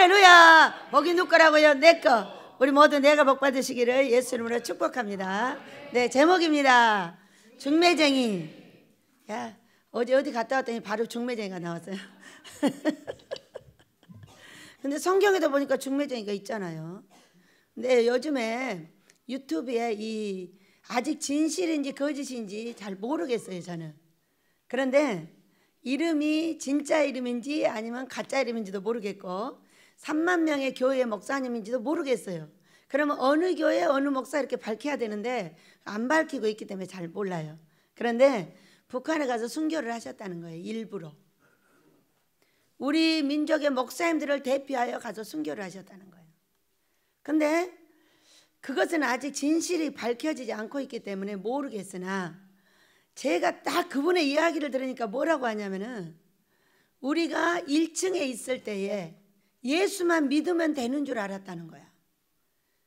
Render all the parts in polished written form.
할렐루야. 복이 누구 거라고요? 내 거. 우리 모두 내가 복 받으시기를 예수 이름으로 축복합니다. 네, 제목입니다. 중매쟁이. 야, 어디 갔다 왔더니 바로 중매쟁이가 나왔어요. 근데 성경에도 보니까 중매쟁이가 있잖아요. 근데 요즘에 유튜브에 이 아직 진실인지 거짓인지 잘 모르겠어요, 저는. 그런데 이름이 진짜 이름인지 아니면 가짜 이름인지도 모르겠고 3만 명의 교회 목사님인지도 모르겠어요. 그러면 어느 교회 어느 목사 이렇게 밝혀야 되는데 안 밝히고 있기 때문에 잘 몰라요. 그런데 북한에 가서 순교를 하셨다는 거예요. 일부러. 우리 민족의 목사님들을 대표하여 가서 순교를 하셨다는 거예요. 근데 그것은 아직 진실이 밝혀지지 않고 있기 때문에 모르겠으나 제가 딱 그분의 이야기를 들으니까 뭐라고 하냐면은 우리가 1층에 있을 때에 예수만 믿으면 되는 줄 알았다는 거야.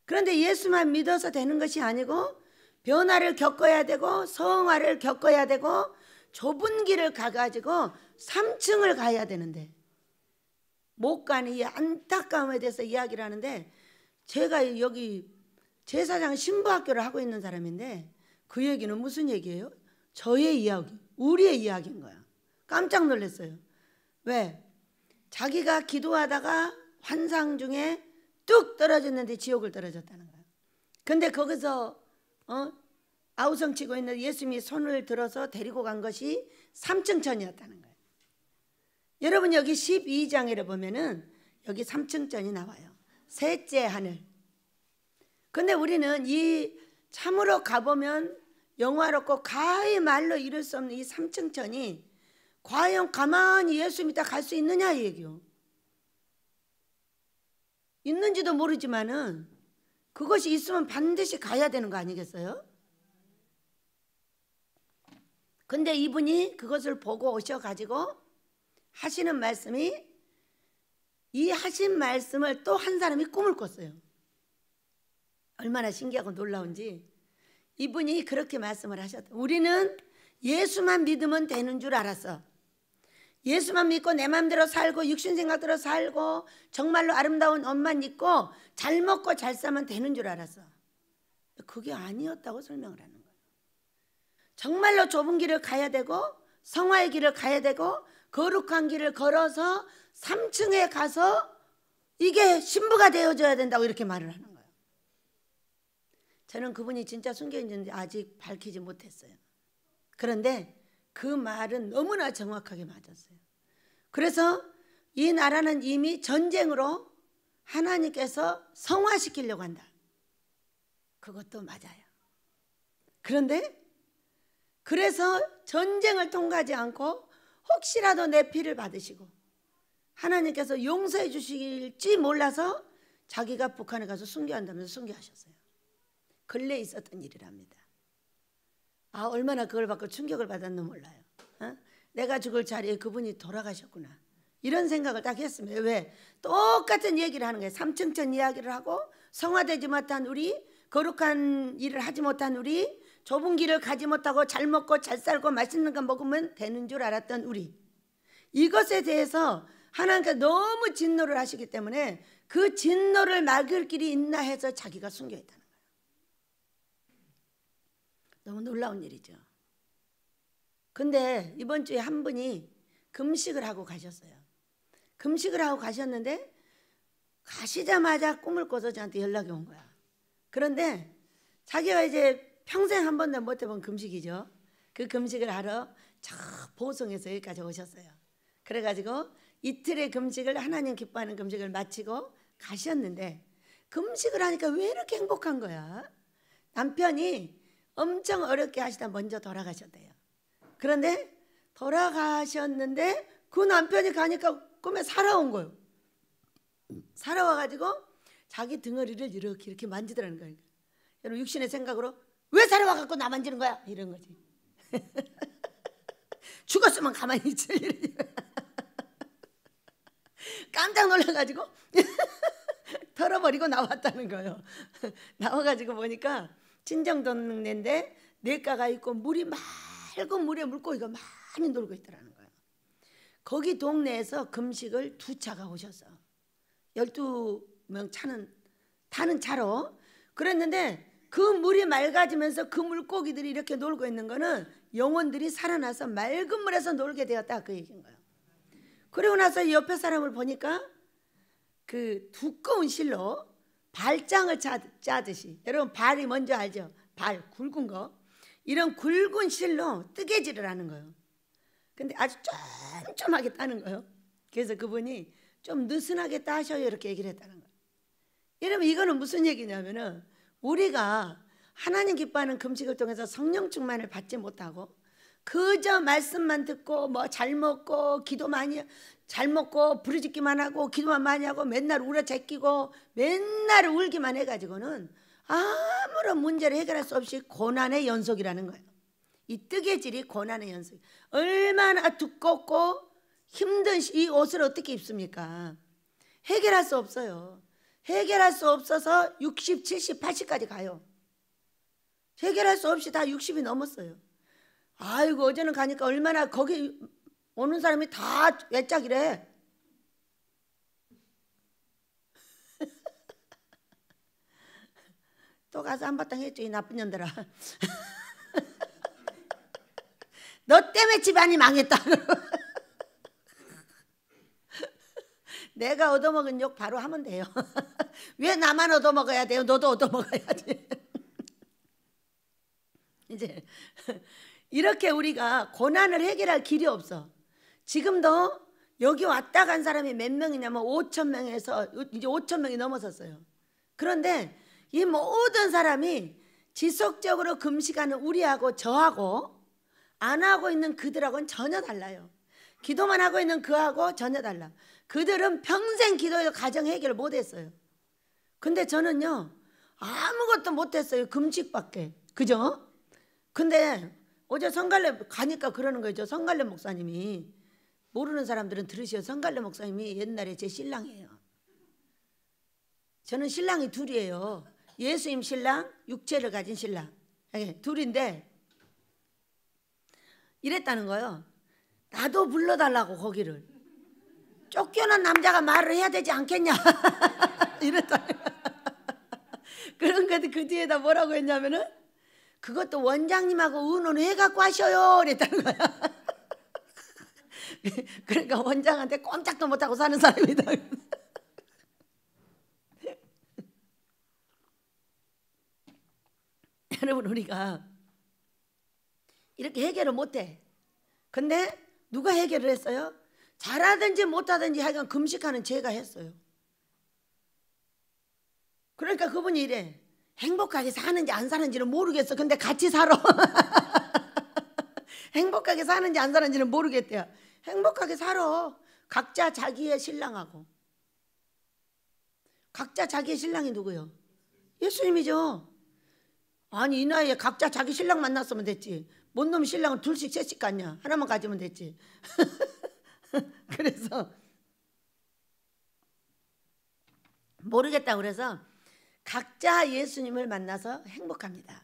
그런데 예수만 믿어서 되는 것이 아니고 변화를 겪어야 되고 성화를 겪어야 되고 좁은 길을 가가지고 3층을 가야 되는데 못 가는 이 안타까움에 대해서 이야기를 하는데 제가 여기 제사장 신부학교를 하고 있는 사람인데 그 얘기는 무슨 얘기예요? 저의 이야기, 우리의 이야기인 거야. 깜짝 놀랐어요. 왜? 자기가 기도하다가 환상 중에 뚝 떨어졌는데 지옥을 떨어졌다는 거야. 근데 거기서 아우성 치고 있는 예수님이 손을 들어서 데리고 간 것이 3층 천이었다는 거예요. 여러분 여기 12장에 보면은 여기 3층 천이 나와요. 셋째 하늘. 근데 우리는 이 참으로 가보면 영화롭고 가히 말로 이룰 수 없는 이 3층 천이 과연 가만히 예수 믿다 갈 수 있느냐 이 얘기요. 있는지도 모르지만은 그것이 있으면 반드시 가야 되는 거 아니겠어요? 근데 이분이 그것을 보고 오셔가지고 하시는 말씀이 이 하신 말씀을 또 한 사람이 꿈을 꿨어요. 얼마나 신기하고 놀라운지 이분이 그렇게 말씀을 하셨다. 우리는 예수만 믿으면 되는 줄 알았어. 예수만 믿고 내 마음대로 살고 육신 생각대로 살고 정말로 아름다운 옷만 입고 잘 먹고 잘 사면 되는 줄 알았어. 그게 아니었다고 설명을 하는 거예요. 정말로 좁은 길을 가야 되고 성화의 길을 가야 되고 거룩한 길을 걸어서 3층에 가서 이게 신부가 되어줘야 된다고 이렇게 말을 하는 거예요. 저는 그분이 진짜 순교인지 아직 밝히지 못했어요. 그런데 그 말은 너무나 정확하게 맞았어요. 그래서 이 나라는 이미 전쟁으로 하나님께서 성화시키려고 한다. 그것도 맞아요. 그런데 그래서 전쟁을 통과하지 않고 혹시라도 내 피를 받으시고 하나님께서 용서해 주실지 몰라서 자기가 북한에 가서 순교한다면서 순교하셨어요. 근래에 있었던 일이랍니다. 아, 얼마나 그걸 받고 충격을 받았는지 몰라요. 내가 죽을 자리에 그분이 돌아가셨구나. 이런 생각을 딱 했습니다. 왜? 똑같은 얘기를 하는 거예요. 3층 천 이야기를 하고 성화되지 못한 우리, 거룩한 일을 하지 못한 우리, 좁은 길을 가지 못하고 잘 먹고 잘 살고 맛있는 거 먹으면 되는 줄 알았던 우리. 이것에 대해서 하나님께서 너무 진노를 하시기 때문에 그 진노를 막을 길이 있나 해서 자기가 순교했다는 거예요. 너무 놀라운 일이죠. 근데 이번 주에 한 분이 금식을 하고 가셨어요. 금식을 하고 가셨는데 가시자마자 꿈을 꿔서 저한테 연락이 온 거야. 그런데 자기가 이제 평생 한 번도 못 해본 금식이죠. 그 금식을 하러 저 보성에서 여기까지 오셨어요. 그래가지고 이틀의 금식을 하나님 기뻐하는 금식을 마치고 가셨는데 금식을 하니까 왜 이렇게 행복한 거야? 남편이 엄청 어렵게 하시다 먼저 돌아가셨대요. 그런데 돌아가셨는데 그 남편이 가니까 꿈에 살아온 거예요. 살아와가지고 자기 등허리를 이렇게 만지더라는 거예요. 여러분 육신의 생각으로 왜 살아와갖고 나 만지는 거야? 이런 거지. 죽었으면 가만히 있지. 깜짝 놀라가지고 털어버리고 나왔다는 거예요. 나와가지고 보니까 친정동네인데 냇가가 있고 물이 맑은 물에 물고기가 많이 놀고 있더라는 거예요. 거기 동네에서 금식을 2차가 오셔서 12명 타는 차로. 그랬는데 그 물이 맑아지면서 그 물고기들이 이렇게 놀고 있는 거는 영혼들이 살아나서 맑은 물에서 놀게 되었다, 그 얘기인 거예요. 그리고 나서 이 옆에 사람을 보니까 그 두꺼운 실로 발장을 짜듯이, 여러분 발이 뭔지 알죠? 발 굵은 거, 이런 굵은 실로 뜨개질을 하는 거예요. 근데 아주 쫌쫌하게 따는 거예요. 그래서 그분이 좀 느슨하게 따셔요 이렇게 얘기를 했다는 거예요. 여러분 이거는 무슨 얘기냐면은 우리가 하나님 기뻐하는 금식을 통해서 성령 충만을 받지 못하고 그저 말씀만 듣고 뭐 잘 먹고 기도 많이 잘 먹고 부르짖기만 하고 기도만 많이 하고 맨날 울어 제끼고 맨날 울기만 해가지고는 아무런 문제를 해결할 수 없이 고난의 연속이라는 거예요. 이 뜨개질이 고난의 연속. 얼마나 두껍고 힘든 이 옷을 어떻게 입습니까? 해결할 수 없어요. 해결할 수 없어서 60, 70, 80까지 가요. 해결할 수 없이 다 60이 넘었어요. 아이고 어제는 가니까 얼마나 거기 오는 사람이 다 외짝이래. 또 가서 한바탕 했죠 이 나쁜 년들아. 너 때문에 집안이 망했다. 내가 얻어먹은 욕 바로 하면 돼요. 왜 나만 얻어먹어야 돼요? 너도 얻어먹어야지. 이제 이렇게 우리가 고난을 해결할 길이 없어. 지금도 여기 왔다 간 사람이 몇 명이냐면 5,000명에서 이제 5,000명이 넘어섰어요. 그런데 이 모든 사람이 지속적으로 금식하는 우리하고 저하고 안 하고 있는 그들하고는 전혀 달라요. 기도만 하고 있는 그하고 전혀 달라. 그들은 평생 기도해도 가정 해결을 못했어요. 근데 저는요 아무것도 못했어요. 금식밖에. 그죠? 근데 어제 성갈래 가니까 그러는 거죠. 성갈래 목사님이, 모르는 사람들은 들으시오. 성갈래 목사님이 옛날에 제 신랑이에요. 저는 신랑이 둘이에요. 예수님 신랑, 육체를 가진 신랑. 둘인데 이랬다는 거예요. 나도 불러달라고 거기를. 쫓겨난 남자가 말을 해야 되지 않겠냐. 이랬다는 거예요. 그런 것도 그 뒤에다 뭐라고 했냐면은 그것도 원장님하고 의논해갖고 하셔요 이랬다는 거야. 그러니까 원장한테 꼼짝도 못하고 사는 사람이다. 여러분 우리가 이렇게 해결을 못해. 근데 누가 해결을 했어요? 잘하든지 못하든지 하여간 금식하는 제가 했어요. 그러니까 그분이 이래. 행복하게 사는지 안 사는지는 모르겠어. 근데 같이 살아. 행복하게 사는지 안 사는지는 모르겠대요. 행복하게 살아. 각자 자기의 신랑하고. 각자 자기의 신랑이 누구요? 예수님이죠. 아니 이 나이에 각자 자기 신랑 만났으면 됐지. 뭔 놈 신랑은 둘씩 셋씩 갔냐. 하나만 가지면 됐지. 그래서 모르겠다고 그래서 각자 예수님을 만나서 행복합니다.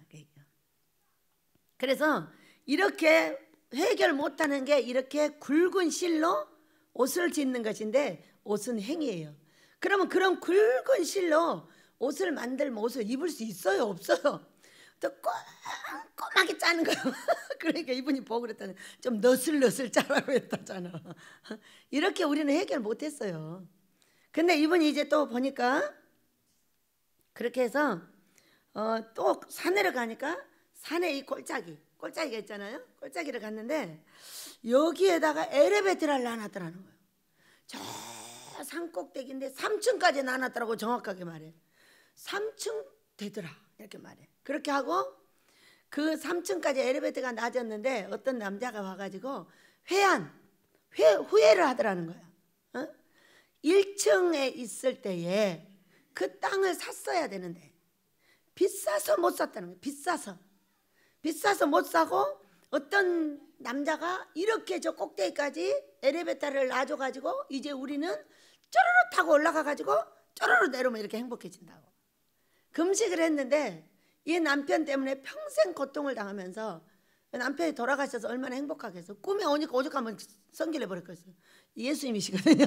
그래서 이렇게 해결 못하는 게 이렇게 굵은 실로 옷을 짓는 것인데 옷은 행위예요. 그러면 그런 굵은 실로 옷을 만들면 옷을 입을 수 있어요? 없어요? 또 꼼꼼하게 짜는 거예요. 그러니까 이분이 보고 그랬더니 좀 너슬너슬 짜라고 했다잖아. 이렇게 우리는 해결 못했어요. 근데 이분이 이제 또 보니까 그렇게 해서 또 산에를 가니까 산에 이 꼴짜기가 있잖아요. 꼴짜기를 갔는데 여기에다가 엘리베이터를 놔놨더라는 거예요. 저 산 꼭대기인데 3층까지 놔놨더라고. 정확하게 말해 3층 되더라 이렇게 말해. 그렇게 하고 그 3층까지 엘리베이터가 낮았는데 어떤 남자가 와가지고 후회를 하더라는 거야. 1층에 있을 때에 그 땅을 샀어야 되는데 비싸서 못 샀다는 거예요. 비싸서 못 사고 어떤 남자가 이렇게 저 꼭대기까지 엘리베이터를 놔줘가지고 이제 우리는 쪼르르 타고 올라가가지고 쪼르르 내려오면 이렇게 행복해진다고. 금식을 했는데 이 남편 때문에 평생 고통을 당하면서 남편이 돌아가셔서 얼마나 행복하겠어. 꿈에 오니까 오죽하면 성질내 버렸겠어요. 예수님이시거든요.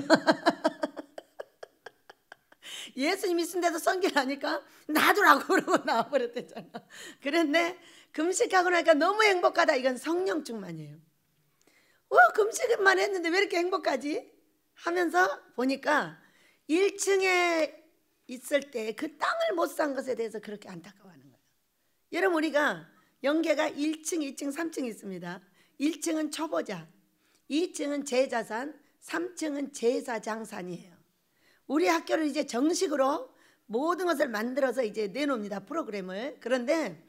예수님 있는데도 선교하니까 놔두라고 그러고 나와버렸대잖아. 그런데 금식하고 나니까 너무 행복하다. 이건 성령 충만이에요. 금식만 했는데 왜 이렇게 행복하지? 하면서 보니까 1층에 있을 때 그 땅을 못 산 것에 대해서 그렇게 안타까워하는 거예요. 여러분, 우리가 영계가 1층, 2층, 3층 있습니다. 1층은 초보자, 2층은 제자산, 3층은 제사장산이에요. 우리 학교를 이제 정식으로 모든 것을 만들어서 이제 내놓습니다, 프로그램을. 그런데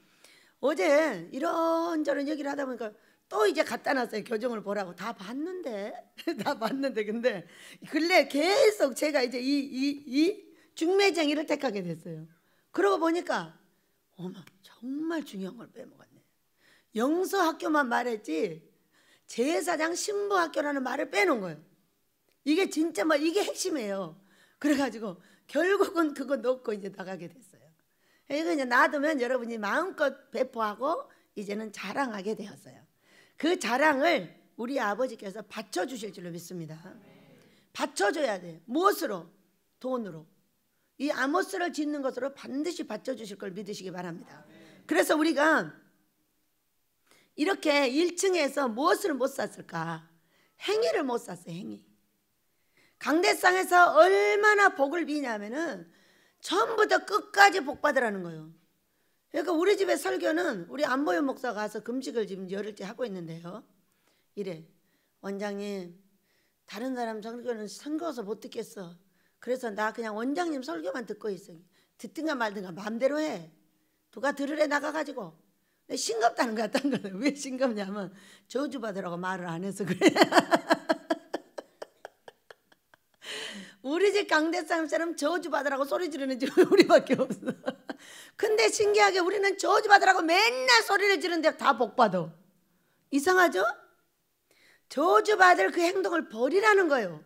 어제 이런저런 얘기를 하다 보니까 또 이제 갖다 놨어요. 교정을 보라고. 다 봤는데 근데 근래 계속 제가 이제 이 중매쟁이를 택하게 됐어요. 그러고 보니까 어머, 정말 중요한 걸 빼먹었네. 영서학교만 말했지 제사장 신부학교라는 말을 빼놓은 거예요. 이게 진짜 이게 핵심이에요. 그래가지고 결국은 그거 놓고 이제 나가게 됐어요. 이거 이제 놔두면 여러분이 마음껏 배포하고 이제는 자랑하게 되었어요. 그 자랑을 우리 아버지께서 받쳐주실 줄로 믿습니다. 받쳐줘야 돼요. 무엇으로? 돈으로. 이 아모스를 짓는 것으로 반드시 받쳐주실 걸 믿으시기 바랍니다. 그래서 우리가 이렇게 1층에서 무엇을 못 샀을까? 행위를 못 샀어요. 행위. 강대상에서 얼마나 복을 비냐면은 처음부터 끝까지 복 받으라는 거예요. 그러니까 우리 집에 설교는 우리 안보현 목사가 가서 금식을 지금 열흘째 하고 있는데요. 이래, 원장님, 다른 사람 설교는 성거워서 못 듣겠어. 그래서 나 그냥 원장님 설교만 듣고 있어. 듣든가 말든가 마음대로 해. 누가 들으래 나가가지고. 싱겁다는 거야. 딴 거는. 왜 싱겁냐면 저주받으라고 말을 안 해서 그래. 우리 집 강대상처럼 저주받으라고 소리 지르는 집은 우리밖에 없어. 근데 신기하게 우리는 저주받으라고 맨날 소리를 지르는데 다 복받아. 이상하죠? 저주받을 그 행동을 버리라는 거예요.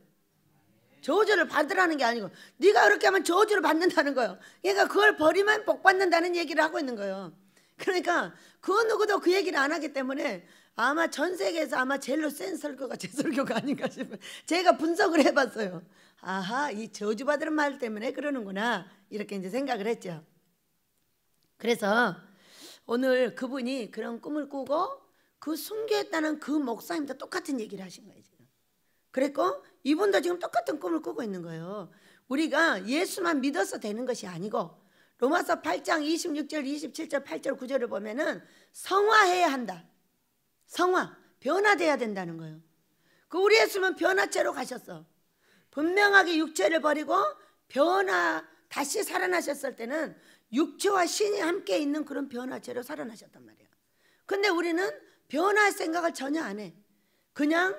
저주를 받으라는 게 아니고 네가 그렇게 하면 저주를 받는다는 거예요. 그러니까 그걸 버리면 복 받는다는 얘기를 하고 있는 거예요. 그러니까 그 누구도 그 얘기를 안 하기 때문에 아마 전 세계에서 아마 제일로 센 설교가 제 설교가 아닌가 싶어요. 제가 분석을 해봤어요. 아하, 이 저주받으는 말 때문에 그러는구나, 이렇게 이제 생각을 했죠. 그래서 오늘 그분이 그런 꿈을 꾸고 그 순교했다는 그 목사님도 똑같은 얘기를 하신 거예요. 지금. 그랬고 이분도 지금 똑같은 꿈을 꾸고 있는 거예요. 우리가 예수만 믿어서 되는 것이 아니고 로마서 8장 26절 27절 8절 9절을 보면은 성화해야 한다. 성화, 변화돼야 된다는 거예요. 그 우리 예수는 변화체로 가셨어. 분명하게 육체를 버리고 다시 살아나셨을 때는 육체와 신이 함께 있는 그런 변화체로 살아나셨단 말이에요. 근데 우리는 변화할 생각을 전혀 안 해. 그냥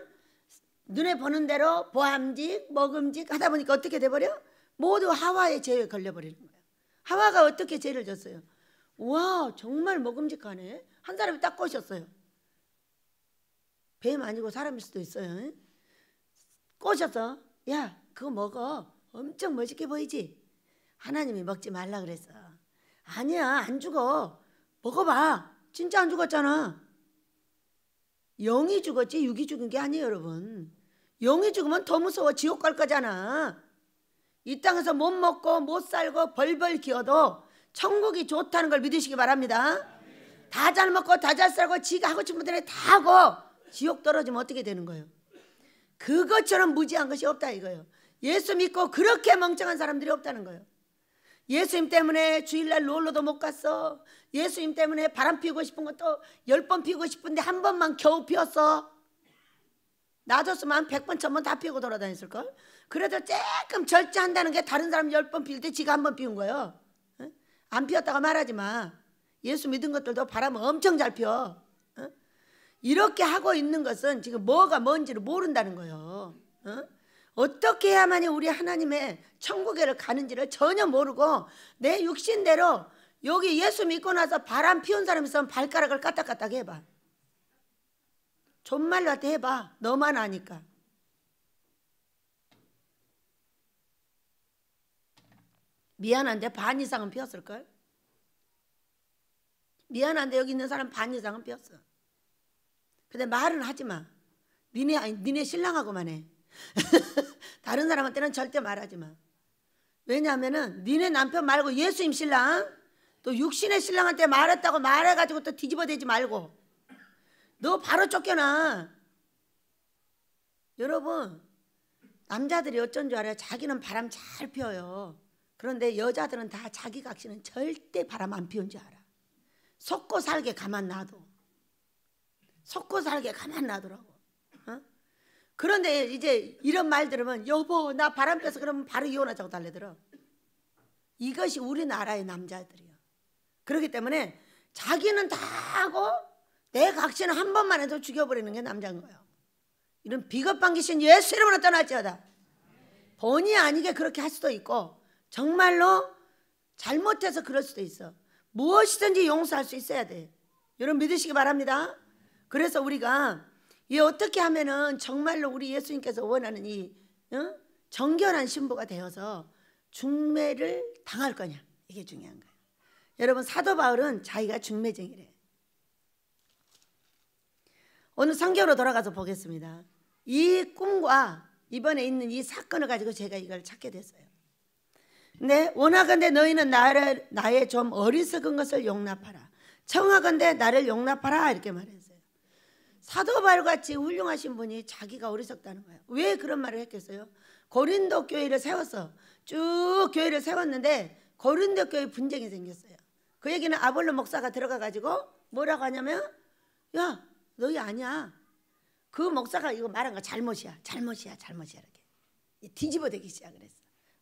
눈에 보는 대로 보암직, 먹음직 하다 보니까 어떻게 돼버려? 모두 하와의 죄에 걸려버리는 거예요. 하와가 어떻게 죄를 졌어요? 와, 정말 먹음직하네. 한 사람이 딱 꼬셨어요. 뱀 아니고 사람일 수도 있어요. 꼬셔서 야, 그거 먹어. 엄청 멋있게 보이지? 하나님이 먹지 말라 그랬어. 아니야, 안 죽어. 먹어봐. 진짜 안 죽었잖아. 영이 죽었지 육이 죽은 게 아니에요, 여러분. 영이 죽으면 더 무서워. 지옥 갈 거잖아. 이 땅에서 못 먹고 못 살고 벌벌 기어도 천국이 좋다는 걸 믿으시기 바랍니다. 다 잘 먹고 다 잘 살고 지가 하고 싶은 대로 다 하고 지옥 떨어지면 어떻게 되는 거예요? 그것처럼 무지한 것이 없다 이거예요. 예수 믿고 그렇게 멍청한 사람들이 없다는 거예요. 예수님 때문에 주일날 놀러도 못 갔어. 예수님 때문에 바람 피우고 싶은 것도 10번 피우고 싶은데 한 번만 겨우 피웠어. 놔줬으면 한 100번 1000번 다 피우고 돌아다녔을걸. 그래도 조금 절제한다는 게 다른 사람 10번 피울 때 지가 한 번 피운 거예요. 안 피웠다가 말하지 마. 예수 믿은 것들도 바람을 엄청 잘 피워. 이렇게 하고 있는 것은 지금 뭐가 뭔지를 모른다는 거예요. 어떻게 해야만이 우리 하나님의 천국에를 가는지를 전혀 모르고 내 육신대로 여기 예수 믿고 나서 바람 피운 사람 있으면 발가락을 까딱까딱 해봐. 존말로 해봐. 너만 아니까. 미안한데 반 이상은 피었을걸? 미안한데 여기 있는 사람 반 이상은 피었어. 근데 말은 하지 마. 니네 신랑하고만 해. 다른 사람한테는 절대 말하지 마. 왜냐하면은 니네 남편 말고 예수님 신랑, 또 육신의 신랑한테 말했다고 말해가지고 또 뒤집어대지 말고 너 바로 쫓겨나. 여러분, 남자들이 어쩐 줄 알아요? 자기는 바람 잘 피워요. 그런데 여자들은 다 자기 각시는 절대 바람 안 피운 줄 알아. 속고 살게 가만 놔둬. 속고 살게 가만 놔두라고. 어? 그런데 이제 이런 말 들으면 여보 나 바람 펴서 그러면 바로 이혼하자고 달래들어. 이것이 우리나라의 남자들이요. 그렇기 때문에 자기는 다 하고 내 각시는 한 번만 해도 죽여버리는 게 남자인 거예요. 이런 비겁한 귀신 예수 이름으로 떠날지어다. 본의 아니게 그렇게 할 수도 있고 정말로 잘못해서 그럴 수도 있어. 무엇이든지 용서할 수 있어야 돼. 여러분 믿으시기 바랍니다. 그래서 우리가 이 어떻게 하면은 정말로 우리 예수님께서 원하는 이 정결한 신부가 되어서 중매를 당할 거냐, 이게 중요한 거예요. 여러분 사도 바울은 자기가 중매쟁이래. 오늘 성경으로 돌아가서 보겠습니다. 이 꿈과 이번에 있는 이 사건을 가지고 제가 이걸 찾게 됐어요. 네, 원하건대 너희는 나의 좀 어리석은 것을 용납하라. 청하건대 나를 용납하라 이렇게 말했어요. 사도 바울같이 훌륭하신 분이 자기가 어리석다는 거예요. 왜 그런 말을 했겠어요? 고린도 교회를 세웠어. 쭉 교회를 세웠는데 고린도 교회 분쟁이 생겼어요. 그 얘기는 아볼로 목사가 들어가가지고 뭐라고 하냐면 야 너희 아니야. 그 목사가 이거 말한 거 잘못이야. 이렇게 뒤집어대기 시작을 했어.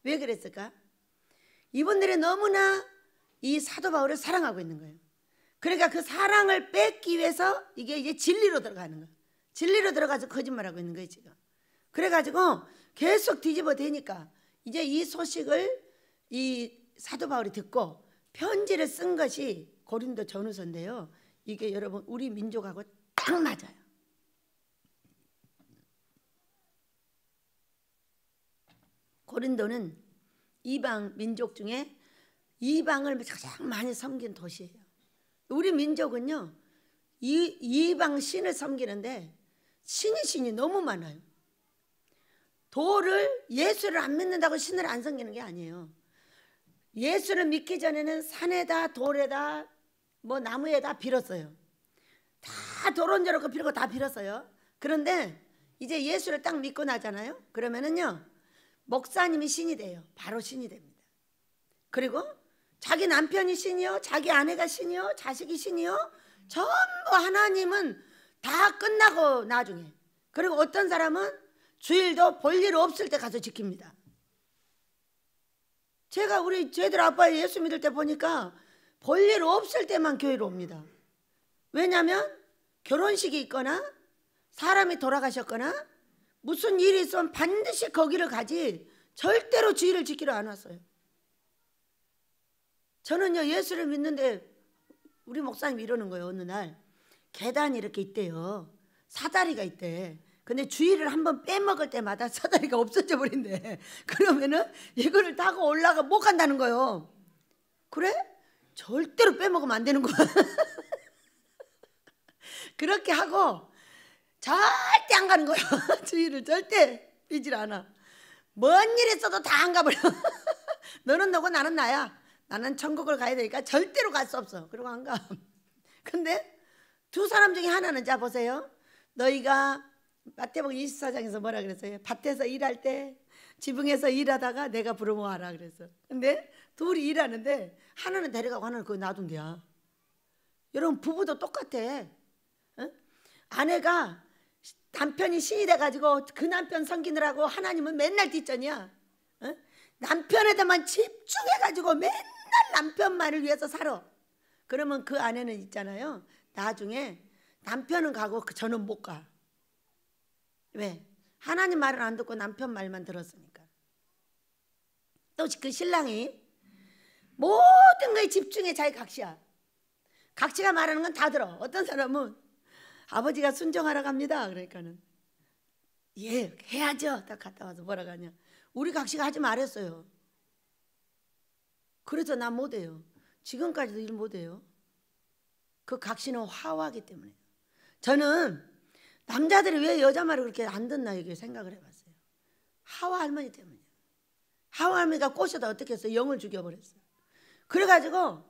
왜 그랬을까? 이분들이 너무나 이 사도 바울을 사랑하고 있는 거예요. 그러니까 그 사랑을 뺏기 위해서 이게 이제 진리로 들어가는 거예요. 진리로 들어가서 거짓말하고 있는 거예요 지금. 그래가지고 계속 뒤집어대니까 이제 이 소식을 이 사도 바울이 듣고 편지를 쓴 것이 고린도 전후서인데요. 이게 여러분 우리 민족하고 딱 맞아요. 고린도는 이방 민족 중에 이방을 가장 많이 섬긴 도시예요. 우리 민족은요 이방 신을 섬기는데 신이 너무 많아요. 돌을 예수를 안 믿는다고 신을 안 섬기는 게 아니에요. 예수를 믿기 전에는 산에다 돌에다 뭐 나무에다 빌었어요. 다 도론저렇게 빌고 다 빌었어요. 그런데 이제 예수를 딱 믿고 나잖아요. 그러면은요 목사님이 신이 돼요. 바로 신이 됩니다. 그리고 자기 남편이 신이요, 자기 아내가 신이요, 자식이 신이요, 전부 하나님은 다 끝나고 나중에. 그리고 어떤 사람은 주일도 볼 일 없을 때 가서 지킵니다. 제가 우리 쟤들 아빠 예수 믿을 때 보니까 볼 일 없을 때만 교회로 옵니다. 왜냐하면 결혼식이 있거나 사람이 돌아가셨거나 무슨 일이 있으면 반드시 거기를 가지 절대로 주일을 지키러 안 왔어요. 저는요 예수를 믿는데 우리 목사님이 이러는 거예요. 어느 날 계단이 이렇게 있대요. 사다리가 있대. 근데 주일을 한번 빼먹을 때마다 사다리가 없어져 버린대. 그러면은 이거를 타고 올라가 못 간다는 거예요. 그래? 절대로 빼먹으면 안 되는 거야. 그렇게 하고 절대 안 가는 거예요. 주일을 절대 삐질 않아. 뭔 일 있어도 다 안 가버려. 너는 너고 나는 나야. 나는 천국을 가야 되니까 절대로 갈 수 없어. 그리고 안 가. 근데 두 사람 중에 하나는 자 보세요. 너희가 마태복음 24장에서 뭐라 그랬어요? 밭에서 일할 때 지붕에서 일하다가 내가 부르면 와라 그랬어. 근데 둘이 일하는데 하나는 데려가고 하나는 거기 놔둔대야. 여러분 부부도 똑같아. 어? 아내가 남편이 신이 돼가지고 그 남편 섬기느라고 하나님은 맨날 뒷전이야. 어? 남편에다만 집중해가지고 맨날 남편만을 위해서 살아. 그러면 그 아내는 있잖아요. 나중에 남편은 가고 저는 못 가. 왜? 하나님 말을 안 듣고 남편 말만 들었으니까. 또 그 신랑이 모든 거에 집중해 자기 각시야. 각시가 말하는 건 다 들어. 어떤 사람은 아버지가 순종하러 갑니다. 그러니까는 예 해야죠. 딱 갔다 와서 뭐라고 하냐. 우리 각시가 하지 말았어요. 그래서 난 못해요. 지금까지도 일 못해요. 그 각시는 화화하기 때문에. 저는 남자들이 왜 여자 말을 그렇게 안 듣나 이게 생각을 해봤어요. 하와 할머니 때문이에요. 하와 할머니가 꼬셔다 어떻게 했어요? 영을 죽여버렸어요. 그래가지고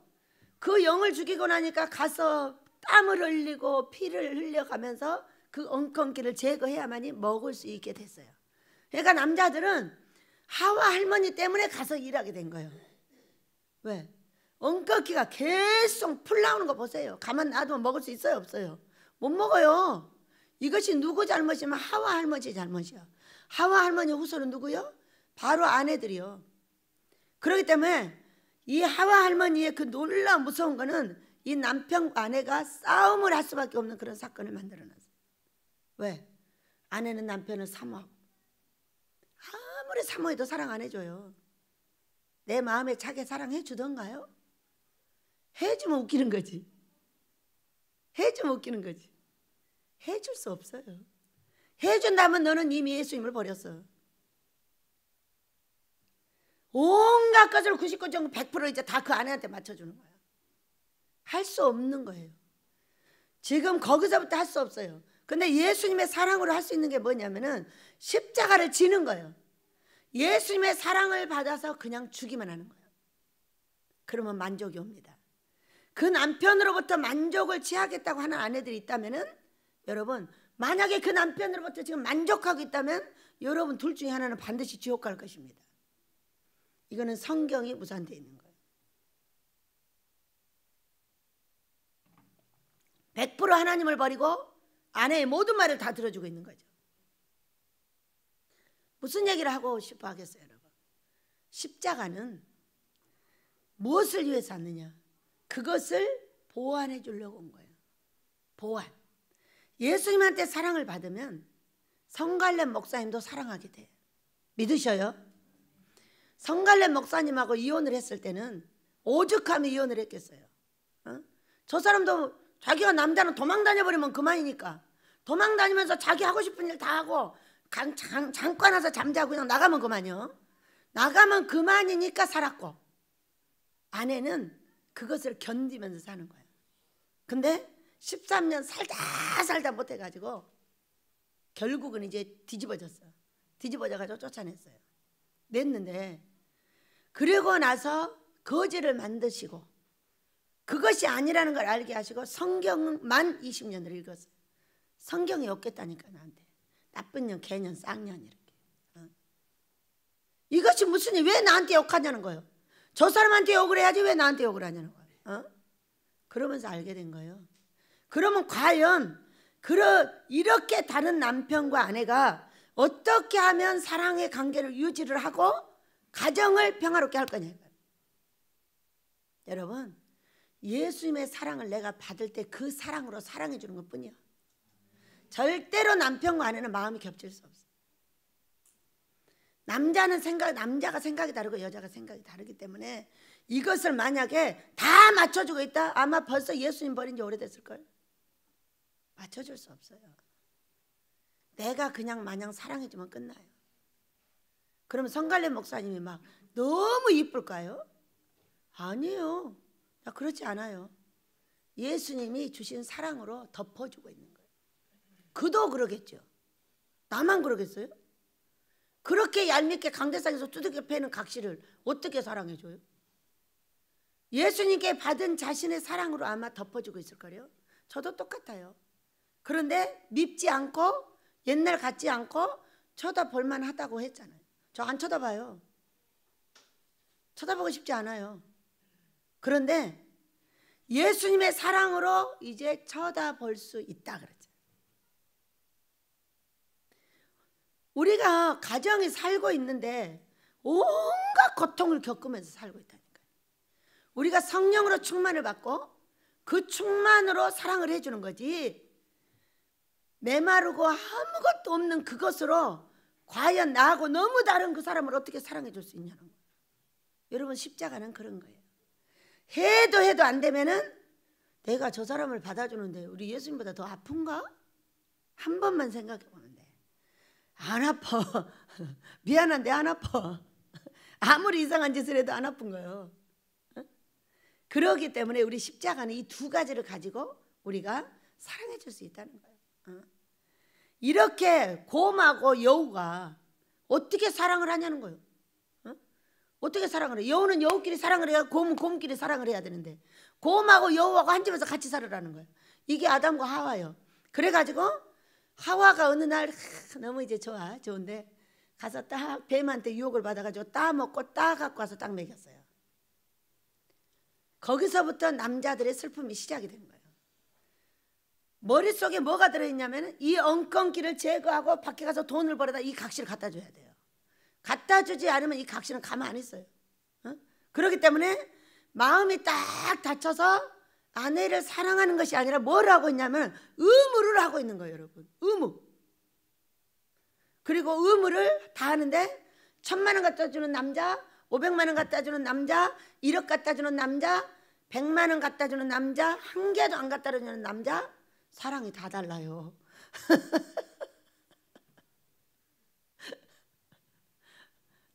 그 영을 죽이고 나니까 가서 땀을 흘리고 피를 흘려가면서 그 엉겅기를 제거해야만이 먹을 수 있게 됐어요. 그러니까 남자들은 하와 할머니 때문에 가서 일하게 된 거예요. 왜? 엉겅기가 계속 풀 나오는 거 보세요. 가만 놔두면 먹을 수 있어요? 없어요? 못 먹어요. 이것이 누구 잘못이면 하와 할머니 잘못이야. 하와 할머니 후손은 누구요? 바로 아내들이요. 그렇기 때문에 이 하와 할머니의 그 놀라운 무서운 거는 이 남편과 아내가 싸움을 할 수밖에 없는 그런 사건을 만들어놨어요. 왜? 아내는 남편을 사모하고, 아무리 사모해도 사랑 안 해줘요. 내 마음에 차게 사랑해 주던가요? 해주면 웃기는 거지. 해주면 웃기는 거지. 해줄 수 없어요. 해준다면 너는 이미 예수님을 버렸어. 온갖 것을 99.9% 100% 이제 다 그 아내한테 맞춰주는 거야. 할 수 없는 거예요. 지금 거기서부터 할 수 없어요. 근데 예수님의 사랑으로 할 수 있는 게 뭐냐면은 십자가를 지는 거예요. 예수님의 사랑을 받아서 그냥 주기만 하는 거예요. 그러면 만족이 옵니다. 그 남편으로부터 만족을 취하겠다고 하는 아내들이 있다면은 여러분, 만약에 그 남편으로부터 지금 만족하고 있다면 여러분 둘 중에 하나는 반드시 지옥 갈 것입니다. 이거는 성경이 무산되어 있는 거예요. 100% 하나님을 버리고 아내의 모든 말을 다 들어주고 있는 거죠. 무슨 얘기를 하고 싶어 하겠어요, 여러분? 십자가는 무엇을 위해서 왔느냐? 그것을 보완해 주려고 온 거예요. 보완. 예수님한테 사랑을 받으면 성갈렙 목사님도 사랑하게 돼요. 믿으셔요? 성갈렙 목사님하고 이혼을 했을 때는 오죽하면 이혼을 했겠어요. 저 사람도 자기가 남자는 도망 다녀버리면 그만이니까 도망 다니면서 자기 하고 싶은 일 다 하고 잠깐 와서 잠자고 그냥 나가면 그만이요. 나가면 그만이니까 살았고, 아내는 그것을 견디면서 사는 거예요. 근데 13년 살다 못해가지고 결국은 이제 뒤집어졌어요. 뒤집어져가지고 쫓아냈어요. 냈는데 그러고 나서 거지를 만드시고 그것이 아니라는 걸 알게 하시고 성경만 20년을 읽었어요. 성경이 없겠다니까 나한테. 나쁜 년, 개년, 쌍년 이렇게. 이것이 무슨 일, 왜 나한테 욕하냐는 거예요. 저 사람한테 욕을 해야지 왜 나한테 욕을 하냐는 거예요. 그러면서 알게 된 거예요. 그러면 과연 이렇게 다른 남편과 아내가 어떻게 하면 사랑의 관계를 유지를 하고 가정을 평화롭게 할 거냐. 여러분, 예수님의 사랑을 내가 받을 때 그 사랑으로 사랑해 주는 것뿐이야. 절대로 남편과 아내는 마음이 겹칠 수 없어요. 남자가 생각이 다르고 여자가 생각이 다르기 때문에 이것을 만약에 다 맞춰주고 있다? 아마 벌써 예수님 버린 지 오래됐을걸. 맞춰줄 수 없어요. 내가 그냥 마냥 사랑해주면 끝나요. 그럼 성갈렙 목사님이 막 너무 이쁠까요? 아니에요. 나 그렇지 않아요. 예수님이 주신 사랑으로 덮어주고 있는 거예요. 그도 그러겠죠. 나만 그러겠어요? 그렇게 얄밉게 강대상에서 두들겨 패는 각시를 어떻게 사랑해줘요? 예수님께 받은 자신의 사랑으로 아마 덮어주고 있을 거예요. 저도 똑같아요. 그런데 밉지 않고 옛날 같지 않고 쳐다볼만 하다고 했잖아요. 저 안 쳐다봐요. 쳐다보고 싶지 않아요. 그런데 예수님의 사랑으로 이제 쳐다볼 수 있다 그러죠. 우리가 가정이 살고 있는데 온갖 고통을 겪으면서 살고 있다니까요. 우리가 성령으로 충만을 받고 그 충만으로 사랑을 해주는 거지, 메마르고 아무것도 없는 그것으로 과연 나하고 너무 다른 그 사람을 어떻게 사랑해 줄 수 있냐는 거예요. 여러분, 십자가는 그런 거예요. 해도 안 되면은 내가 저 사람을 받아주는데 우리 예수님보다 더 아픈가? 한 번만 생각해 보는데 안 아파. 미안한데 안 아파. 아무리 이상한 짓을 해도 안 아픈 거예요. 그렇기 때문에 우리 십자가는 이 두 가지를 가지고 우리가 사랑해 줄 수 있다는 거예요. 이렇게 곰하고 여우가 어떻게 사랑을 하냐는 거예요. 어떻게 사랑을 해? 여우는 여우끼리 사랑을 해야, 곰은 곰끼리 사랑을 해야 되는데 곰하고 여우하고 한 집에서 같이 살으라는 거예요. 이게 아담과 하와예요. 그래가지고 하와가 어느 날 너무 이제 좋은데 가서 딱 뱀한테 유혹을 받아가지고 따먹고 따갖고 와서 딱 먹였어요. 거기서부터 남자들의 슬픔이 시작이 된 거예요. 머릿속에 뭐가 들어있냐면 이 엉겅기를 제거하고 밖에 가서 돈을 벌어다 이 각시를 갖다 줘야 돼요. 갖다 주지 않으면 이 각시는 가만 안 있어요. 그렇기 때문에 마음이 딱 닫혀서 아내를 사랑하는 것이 아니라 뭘 하고 있냐면 의무를 하고 있는 거예요, 여러분. 의무. 그리고 의무를 다 하는데 1,000만 원 갖다 주는 남자, 500만 원 갖다 주는 남자, 1억 갖다 주는 남자, 100만 원 갖다 주는 남자, 한 개도 안 갖다 주는 남자, 사랑이 다 달라요.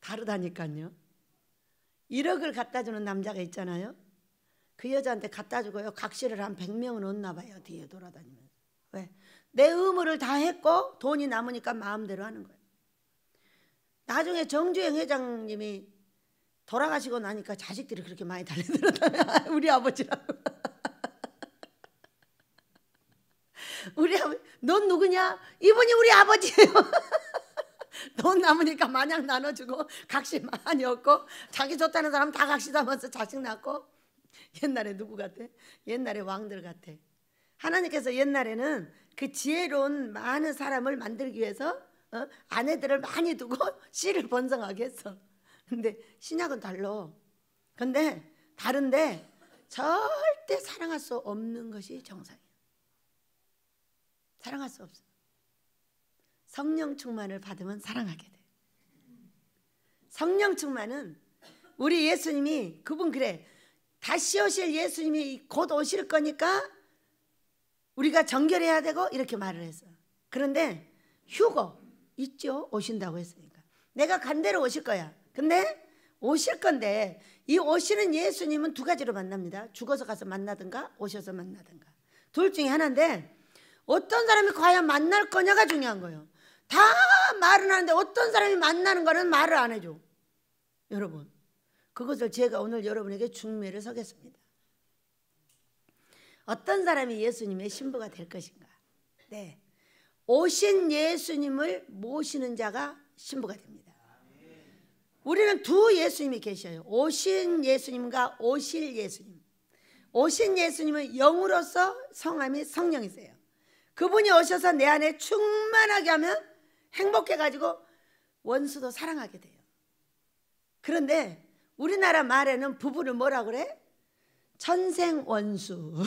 다르다니까요. 1억을 갖다 주는 남자가 있잖아요. 그 여자한테 갖다 주고요. 각시를 한 100명은 얻나 봐요. 뒤에 돌아다니면서. 왜? 내 의무를 다 했고 돈이 남으니까 마음대로 하는 거예요. 나중에 정주행 회장님이 돌아가시고 나니까 자식들이 그렇게 많이 달려들었다며. 우리 아버지라고. 우리 아버지, 넌 누구냐? 이분이 우리 아버지예요. 돈 남으니까 마냥 나눠주고 각시 많이 얻고 자기 좋다는 사람 다 각시 담아서 자식 낳고. 옛날에 누구 같아? 옛날에 왕들 같아. 하나님께서 옛날에는 그 지혜로운 많은 사람을 만들기 위해서 아내들을 많이 두고 씨를 번성하게 했어. 근데 신약은 달라. 근데 다른데 절대 사랑할 수 없는 것이 정상이에요. 사랑할 수 없어. 성령 충만을 받으면 사랑하게 돼. 성령 충만은 우리 예수님이 그분 그래. 다시 오실 예수님이 곧 오실 거니까 우리가 정결해야 되고 이렇게 말을 했어. 그런데 휴거 있죠. 오신다고 했으니까. 내가 간 대로 오실 거야. 근데 오실 건데 이 오시는 예수님은 두 가지로 만납니다. 죽어서 가서 만나든가 오셔서 만나든가. 둘 중에 하나인데 어떤 사람이 과연 만날 거냐가 중요한 거예요. 다 말은 하는데 어떤 사람이 만나는 거는 말을 안 해줘. 여러분, 그것을 제가 오늘 여러분에게 중매를 서겠습니다. 어떤 사람이 예수님의 신부가 될 것인가? 네, 오신 예수님을 모시는 자가 신부가 됩니다. 우리는 두 예수님이 계셔요. 오신 예수님과 오실 예수님. 오신 예수님은 영으로서 성함이 성령이세요. 그분이 오셔서 내 안에 충만하게 하면 행복해가지고 원수도 사랑하게 돼요. 그런데 우리나라 말에는 부부를 뭐라 그래? 천생원수.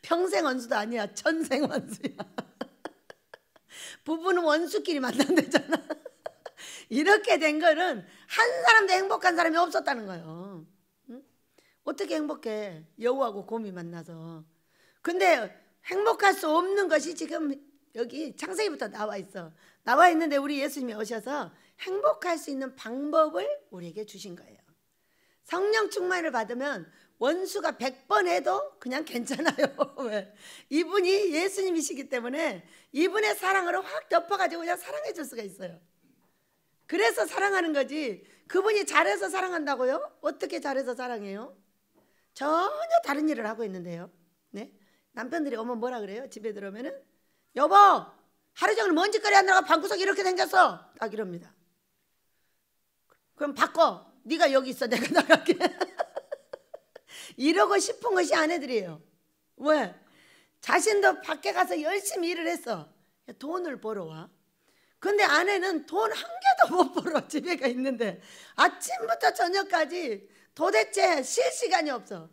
평생 원수도 아니야. 천생원수야. 부부는 원수끼리 만난다잖아. 이렇게 된 거는 한 사람도 행복한 사람이 없었다는 거예요. 응? 어떻게 행복해? 여우하고 곰이 만나서. 근데 행복할 수 없는 것이 지금 여기 창세기부터 나와 있어. 나와 있는데 우리 예수님이 오셔서 행복할 수 있는 방법을 우리에게 주신 거예요. 성령 충만을 받으면 원수가 100번 해도 그냥 괜찮아요. 왜? 이분이 예수님이시기 때문에 이분의 사랑으로 확 덮어가지고 그냥 사랑해 줄 수가 있어요. 그래서 사랑하는 거지. 그분이 잘해서 사랑한다고요? 어떻게 잘해서 사랑해요? 전혀 다른 일을 하고 있는데요. 네? 남편들이 오면 뭐라 그래요? 집에 들어오면은 여보 하루 종일 먼지거리 하느라고 방구석이 이렇게 생겼어. 딱 이럽니다. 그럼 바꿔. 네가 여기 있어. 내가 나갈게. 이러고 싶은 것이 아내들이에요. 왜? 자신도 밖에 가서 열심히 일을 했어. 돈을 벌어와. 근데 아내는 돈 한 개도 못 벌어. 집에가 있는데 아침부터 저녁까지 도대체 쉴 시간이 없어.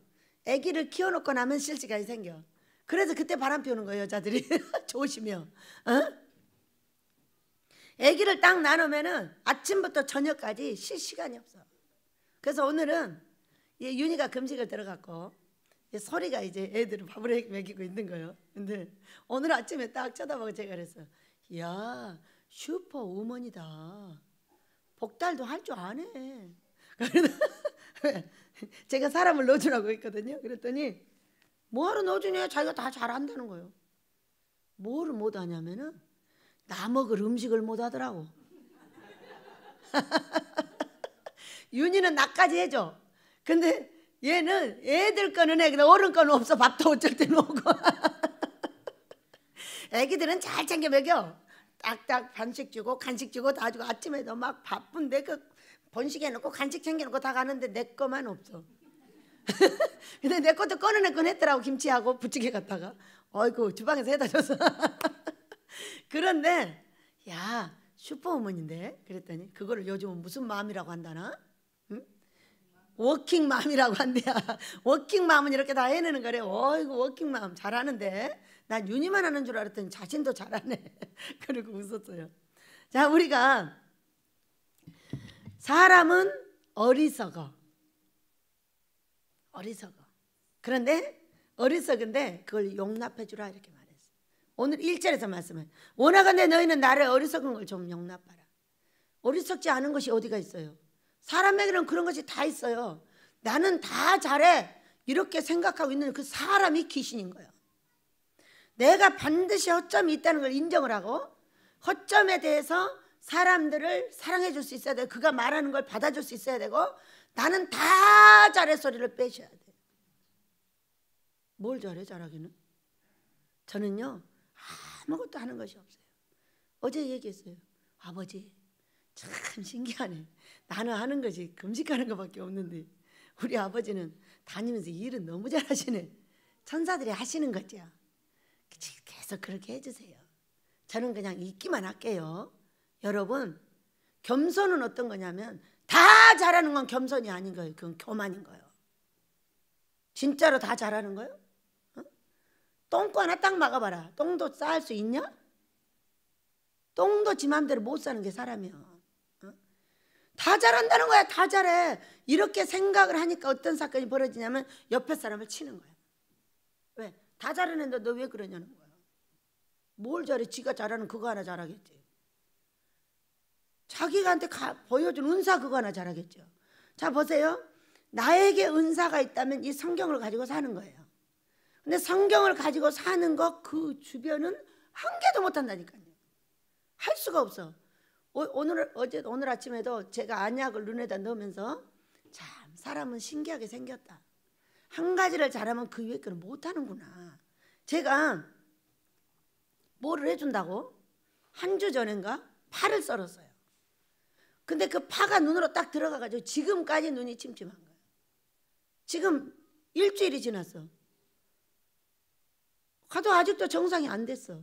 아기를 키워놓고 나면 쉴 시간이 생겨. 그래서 그때 바람 피우는 거예요, 여자들이. 조심해요. 아기를 딱 나누면은 아침부터 저녁까지 쉴 시간이 없어. 그래서 오늘은 윤희가 금식을 들어갔고 소리가 이제 애들을 밥을 먹이고 있는 거예요. 근데 오늘 아침에 딱 쳐다보고 제가 그랬어요. 야, 슈퍼우먼이다. 복달도 할 줄 아네. 제가 사람을 넣어주라고 했거든요. 그랬더니 뭐하러 넣어주냐? 자기가 다 잘한다는 거예요. 뭐를 못하냐면은 나 먹을 음식을 못하더라고. 윤희는 나까지 해줘. 근데 얘는 애들 거는 해. 근데 어른 거는 없어. 밥도 어쩔 때는 오고. 애기들은 잘 챙겨 먹여. 딱딱 반씩 주고 간식 주고 다 주고 아침에도 막 바쁜데 그 번식 해놓고 간식 챙겨놓고 다 가는데 내 거만 없어. 근데 내 것도 꺼내내 꺼냈더라고. 김치하고 부찌개 갖다가. 어이구 주방에서 해다 줬어. 그런데 야 슈퍼우먼인데 그랬더니 그거를 요즘은 무슨 맘이라고 한다나? 응? 워킹맘이라고 한대야. 워킹맘은 이렇게 다 해내는 거래. 어이구 워킹맘 잘하는데 난 윤희만 하는 줄 알았더니 자신도 잘하네. 그리고 웃었어요. 자 우리가 사람은 어리석어. 그런데 어리석은데 그걸 용납해 주라 이렇게 말했어. 오늘 1절에서 말씀해. 원하건대 너희는 나를 어리석은 걸 좀 용납하라. 어리석지 않은 것이 어디가 있어요? 사람에게는 그런 것이 다 있어요. 나는 다 잘해 이렇게 생각하고 있는 그 사람이 귀신인 거예요. 내가 반드시 허점이 있다는 걸 인정을 하고 허점에 대해서 사람들을 사랑해 줄 수 있어야 되고 그가 말하는 걸 받아줄 수 있어야 되고 나는 다 잘해 소리를 빼셔야 돼요. 뭘 잘해 잘하기는? 저는요 아무것도 하는 것이 없어요. 어제 얘기했어요. 아버지 참 신기하네. 나는 하는 것이 금식하는 것밖에 없는데 우리 아버지는 다니면서 일은 너무 잘하시네. 천사들이 하시는 거죠. 계속 그렇게 해주세요. 저는 그냥 있기만 할게요. 여러분 겸손은 어떤 거냐면 다 잘하는 건 겸손이 아닌 거예요. 그건 교만인 거예요. 진짜로 다 잘하는 거예요? 어? 똥꼬 하나 딱 막아봐라. 똥도 쌓을 수 있냐? 똥도 지 맘대로 못 사는 게 사람이야. 어? 다 잘한다는 거야. 다 잘해. 이렇게 생각을 하니까 어떤 사건이 벌어지냐면 옆에 사람을 치는 거야. 왜? 다 잘하는데 너 왜 그러냐는 거야. 뭘 잘해? 지가 잘하는 그거 하나 잘하겠지. 자기한테 보여준 은사 그거 하나 잘하겠죠. 자 보세요. 나에게 은사가 있다면 이 성경을 가지고 사는 거예요. 근데 성경을 가지고 사는 것 그 주변은 한 개도 못한다니까요. 할 수가 없어. 오늘 아침에도 제가 안약을 눈에다 넣으면서 참 사람은 신기하게 생겼다. 한 가지를 잘하면 그 위에 거는 못하는구나. 제가 뭐를 해준다고? 한 주 전인가 파를 썰었어요. 근데 그 파가 눈으로 딱 들어가가지고 지금까지 눈이 침침한 거예요. 지금 일주일이 지났어. 가도 아직도 정상이 안 됐어.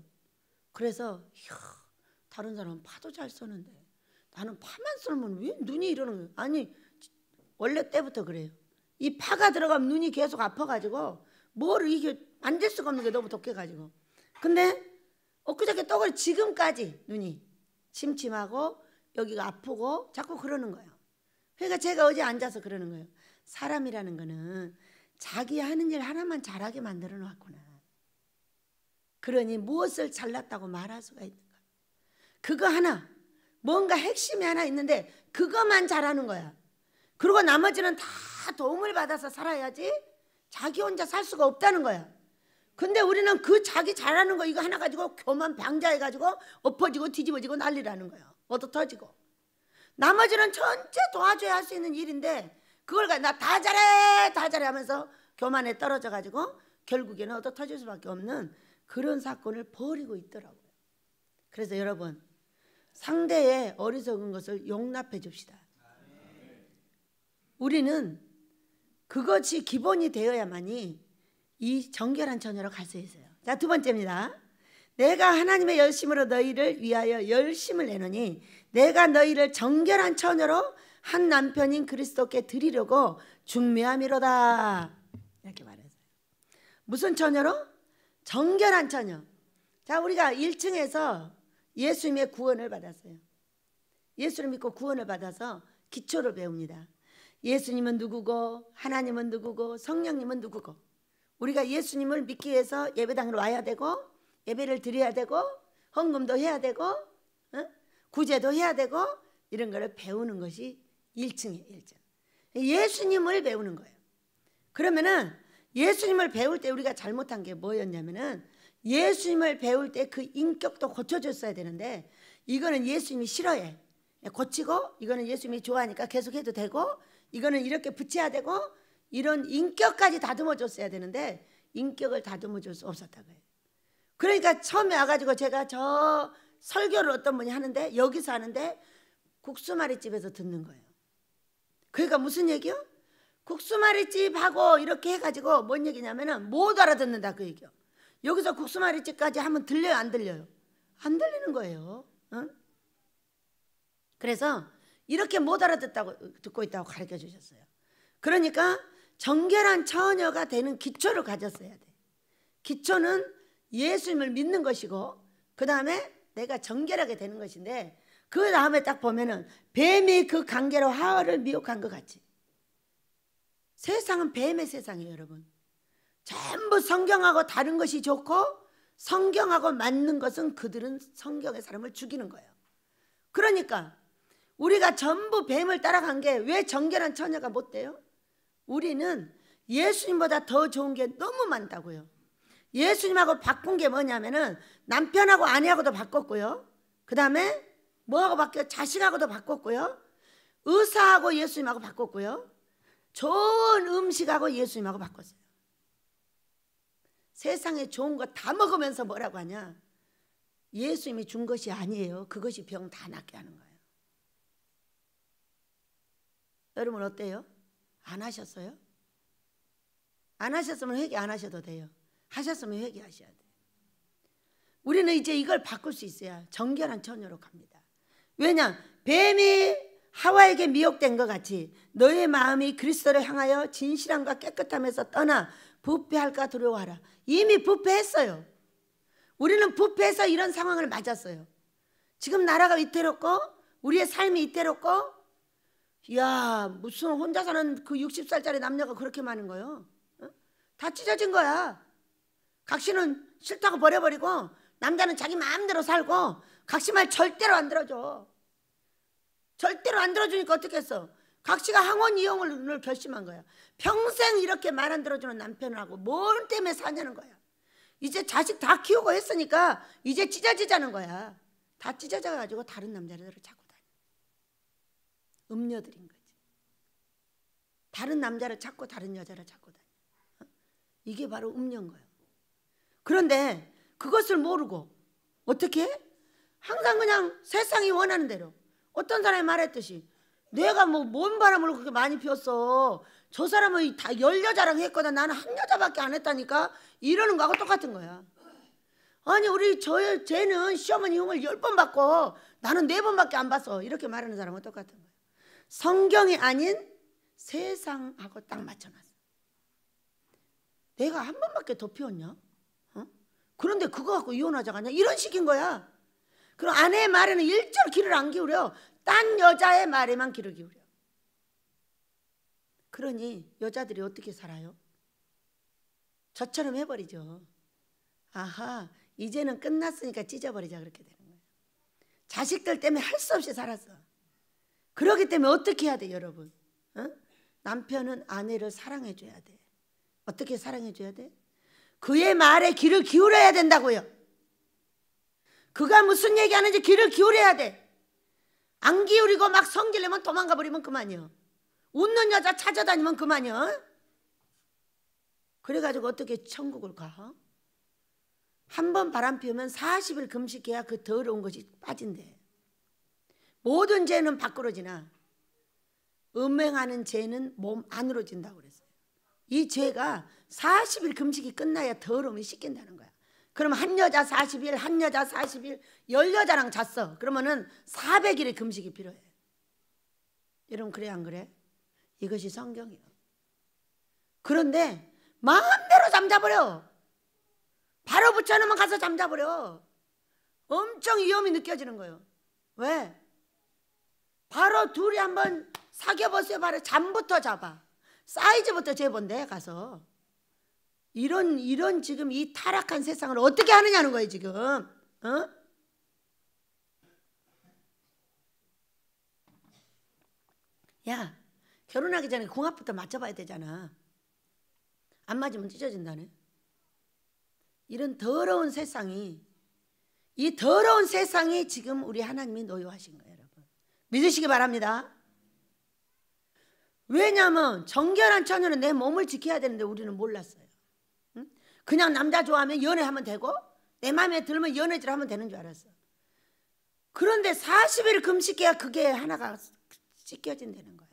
그래서 다른 사람은 파도 잘 써는데 나는 파만 썰면 왜 눈이 이러는 거예요? 아니 원래 때부터 그래요. 이 파가 들어가면 눈이 계속 아파가지고 뭘 이게 만질 수가 없는 게 너무 독해가지고. 근데 엊그저께 또 그래. 지금까지 눈이 침침하고 여기가 아프고 자꾸 그러는 거예요. 그러니까 제가 어제 앉아서 그러는 거예요. 사람이라는 거는 자기 하는 일 하나만 잘하게 만들어 놨구나. 그러니 무엇을 잘났다고 말할 수가 있는가. 그거 하나 뭔가 핵심이 하나 있는데 그것만 잘하는 거야. 그리고 나머지는 다 도움을 받아서 살아야지 자기 혼자 살 수가 없다는 거야. 근데 우리는 그 자기 잘하는 거 이거 하나 가지고 교만 방자해가지고 엎어지고 뒤집어지고 난리라는 거예요. 얻어 터지고. 나머지는 전체 도와줘야 할 수 있는 일인데 그걸 나 다 잘해 다 잘해 하면서 교만에 떨어져가지고 결국에는 얻어 터질 수밖에 없는 그런 사건을 벌이고 있더라고요. 그래서 여러분 상대의 어리석은 것을 용납해 줍시다. 우리는 그것이 기본이 되어야만이 이 정결한 처녀로 갈 수 있어요. 자, 두 번째입니다. 내가 하나님의 열심으로 너희를 위하여 열심을 내노니 내가 너희를 정결한 처녀로 한 남편인 그리스도께 드리려고 중매함이로다. 이렇게 말했어요. 무슨 처녀로? 정결한 처녀. 자, 우리가 1층에서 예수님의 구원을 받았어요. 예수를 믿고 구원을 받아서 기초를 배웁니다. 예수님은 누구고 하나님은 누구고 성령님은 누구고. 우리가 예수님을 믿기 위해서 예배당으로 와야 되고 예배를 드려야 되고 헌금도 해야 되고 구제도 해야 되고 이런 거를 배우는 것이 1층이에요. 1층. 예수님을 배우는 거예요. 그러면은 예수님을 배울 때 우리가 잘못한 게 뭐였냐면은 예수님을 배울 때 그 인격도 고쳐줬어야 되는데 이거는 예수님이 싫어해. 고치고, 이거는 예수님이 좋아하니까 계속 해도 되고, 이거는 이렇게 붙여야 되고, 이런 인격까지 다듬어 줬어야 되는데 인격을 다듬어 줄 수 없었다고요. 그러니까 처음에 와가지고 제가 저 설교를 어떤 분이 하는데, 여기서 하는데 국수마리집에서 듣는 거예요. 그러니까 무슨 얘기요? 국수마리집하고 이렇게 해가지고 뭔 얘기냐면은 못 알아듣는다 그 얘기요. 여기서 국수마리집까지 하면 들려요, 안 들려요? 안 들리는 거예요. 응? 그래서 이렇게 못 알아듣다고 듣고 있다고 가르쳐 주셨어요. 그러니까 정결한 처녀가 되는 기초를 가졌어야 돼. 기초는 예수님을 믿는 것이고, 그 다음에 내가 정결하게 되는 것인데, 그 다음에 딱 보면은 뱀이 그 관계로 하와를 미혹한 것 같이, 세상은 뱀의 세상이에요, 여러분. 전부 성경하고 다른 것이 좋고, 성경하고 맞는 것은 그들은 성경의 사람을 죽이는 거예요. 그러니까 우리가 전부 뱀을 따라간 게 왜 정결한 처녀가 못 돼요? 우리는 예수님보다 더 좋은 게 너무 많다고요. 예수님하고 바꾼 게 뭐냐면은 남편하고 아내하고도 바꿨고요. 그 다음에 뭐하고 바뀌었어요? 자식하고도 바꿨고요. 의사하고 예수님하고 바꿨고요. 좋은 음식하고 예수님하고 바꿨어요. 세상에 좋은 거 다 먹으면서 뭐라고 하냐? 예수님이 준 것이 아니에요. 그것이 병 다 낫게 하는 거예요. 여러분 어때요? 안 하셨어요? 안 하셨으면 회개 안 하셔도 돼요. 하셨으면 회개하셔야 돼요. 우리는 이제 이걸 바꿀 수 있어야 정결한 처녀로 갑니다. 왜냐? 뱀이 하와에게 미혹된 것 같이 너의 마음이 그리스도를 향하여 진실함과 깨끗함에서 떠나 부패할까 두려워하라. 이미 부패했어요. 우리는 부패해서 이런 상황을 맞았어요. 지금 나라가 위태롭고 우리의 삶이 위태롭고, 야 무슨 혼자 사는 그 60살짜리 남녀가 그렇게 많은 거예요. 다 찢어진 거야. 각신은 싫다고 버려버리고 남자는 자기 마음대로 살고, 각시 말 절대로 안 들어줘. 절대로 안 들어주니까 어떻게 했어? 각시가 항원 이혼을 결심한 거야. 평생 이렇게 말 안 들어주는 남편하고 뭘 때문에 사냐는 거야. 이제 자식 다 키우고 했으니까 이제 찢어지자는 거야. 다 찢어져가지고 다른 남자들을 찾고 다녀. 음녀들인 거지. 다른 남자를 찾고 다른 여자를 찾고 다녀. 이게 바로 음녀인 거예요. 그런데 그것을 모르고 어떻게 해? 항상 그냥 세상이 원하는 대로, 어떤 사람이 말했듯이 내가 뭐 뭔 바람을 그렇게 많이 피웠어. 저 사람은 다 10여자랑 했거든. 나는 한 여자밖에 안 했다니까. 이러는 거하고 똑같은 거야. 아니 우리 쟤는 시어머니 흉을 10번 받고 나는 4번밖에 안 봤어. 이렇게 말하는 사람은 똑같은 거야. 성경이 아닌 세상하고 딱 맞춰놨어. 내가 한 번밖에 더 피웠냐? 그런데 그거 갖고 이혼하자고 하냐? 이런 식인 거야. 그럼 아내의 말에는 일절 귀를 안 기울여. 딴 여자의 말에만 귀를 기울여. 그러니 여자들이 어떻게 살아요? 저처럼 해버리죠. 아하, 이제는 끝났으니까 찢어버리자, 그렇게 되는 거예요. 자식들 때문에 할 수 없이 살았어. 그렇기 때문에 어떻게 해야 돼, 여러분? 남편은 아내를 사랑해줘야 돼. 어떻게 사랑해줘야 돼? 그의 말에 귀를 기울여야 된다고요. 그가 무슨 얘기하는지 귀를 기울여야 돼. 안 기울이고 막 성질내면 도망가 버리면 그만이요. 웃는 여자 찾아다니면 그만이요. 그래가지고 어떻게 천국을 가? 한 번 바람 피우면 40일 금식해야 그 더러운 것이 빠진대. 모든 죄는 밖으로 지나 음행하는 죄는 몸 안으로 진다고 그랬어요. 이 죄가 40일 금식이 끝나야 더러움이 씻긴다는 거야. 그럼 한 여자 40일, 한 여자 40일, 10여자랑 잤어. 그러면은 400일의 금식이 필요해. 여러분 그래 안 그래? 이것이 성경이에요. 그런데 마음대로 잠자버려. 바로 붙여놓으면 가서 잠자버려. 엄청 위험이 느껴지는 거예요. 왜? 바로 둘이 한번 사귀어보세요. 바로 잠부터 잡아. 사이즈부터 재본대 가서. 이런 지금 이 타락한 세상을 어떻게 하느냐는 거예요 지금. 야, 결혼하기 전에 궁합부터 맞춰봐야 되잖아. 안 맞으면 찢어진다네. 이런 더러운 세상이, 이 더러운 세상에 지금 우리 하나님이 노여하신 거예요, 여러분. 믿으시기 바랍니다. 왜냐하면 정결한 처녀는 내 몸을 지켜야 되는데 우리는 몰랐어요. 응? 그냥 남자 좋아하면 연애하면 되고 내 마음에 들면 연애질 하면 되는 줄 알았어. 그런데 40일 금식해야 그게 하나가 씻겨진다는 거야.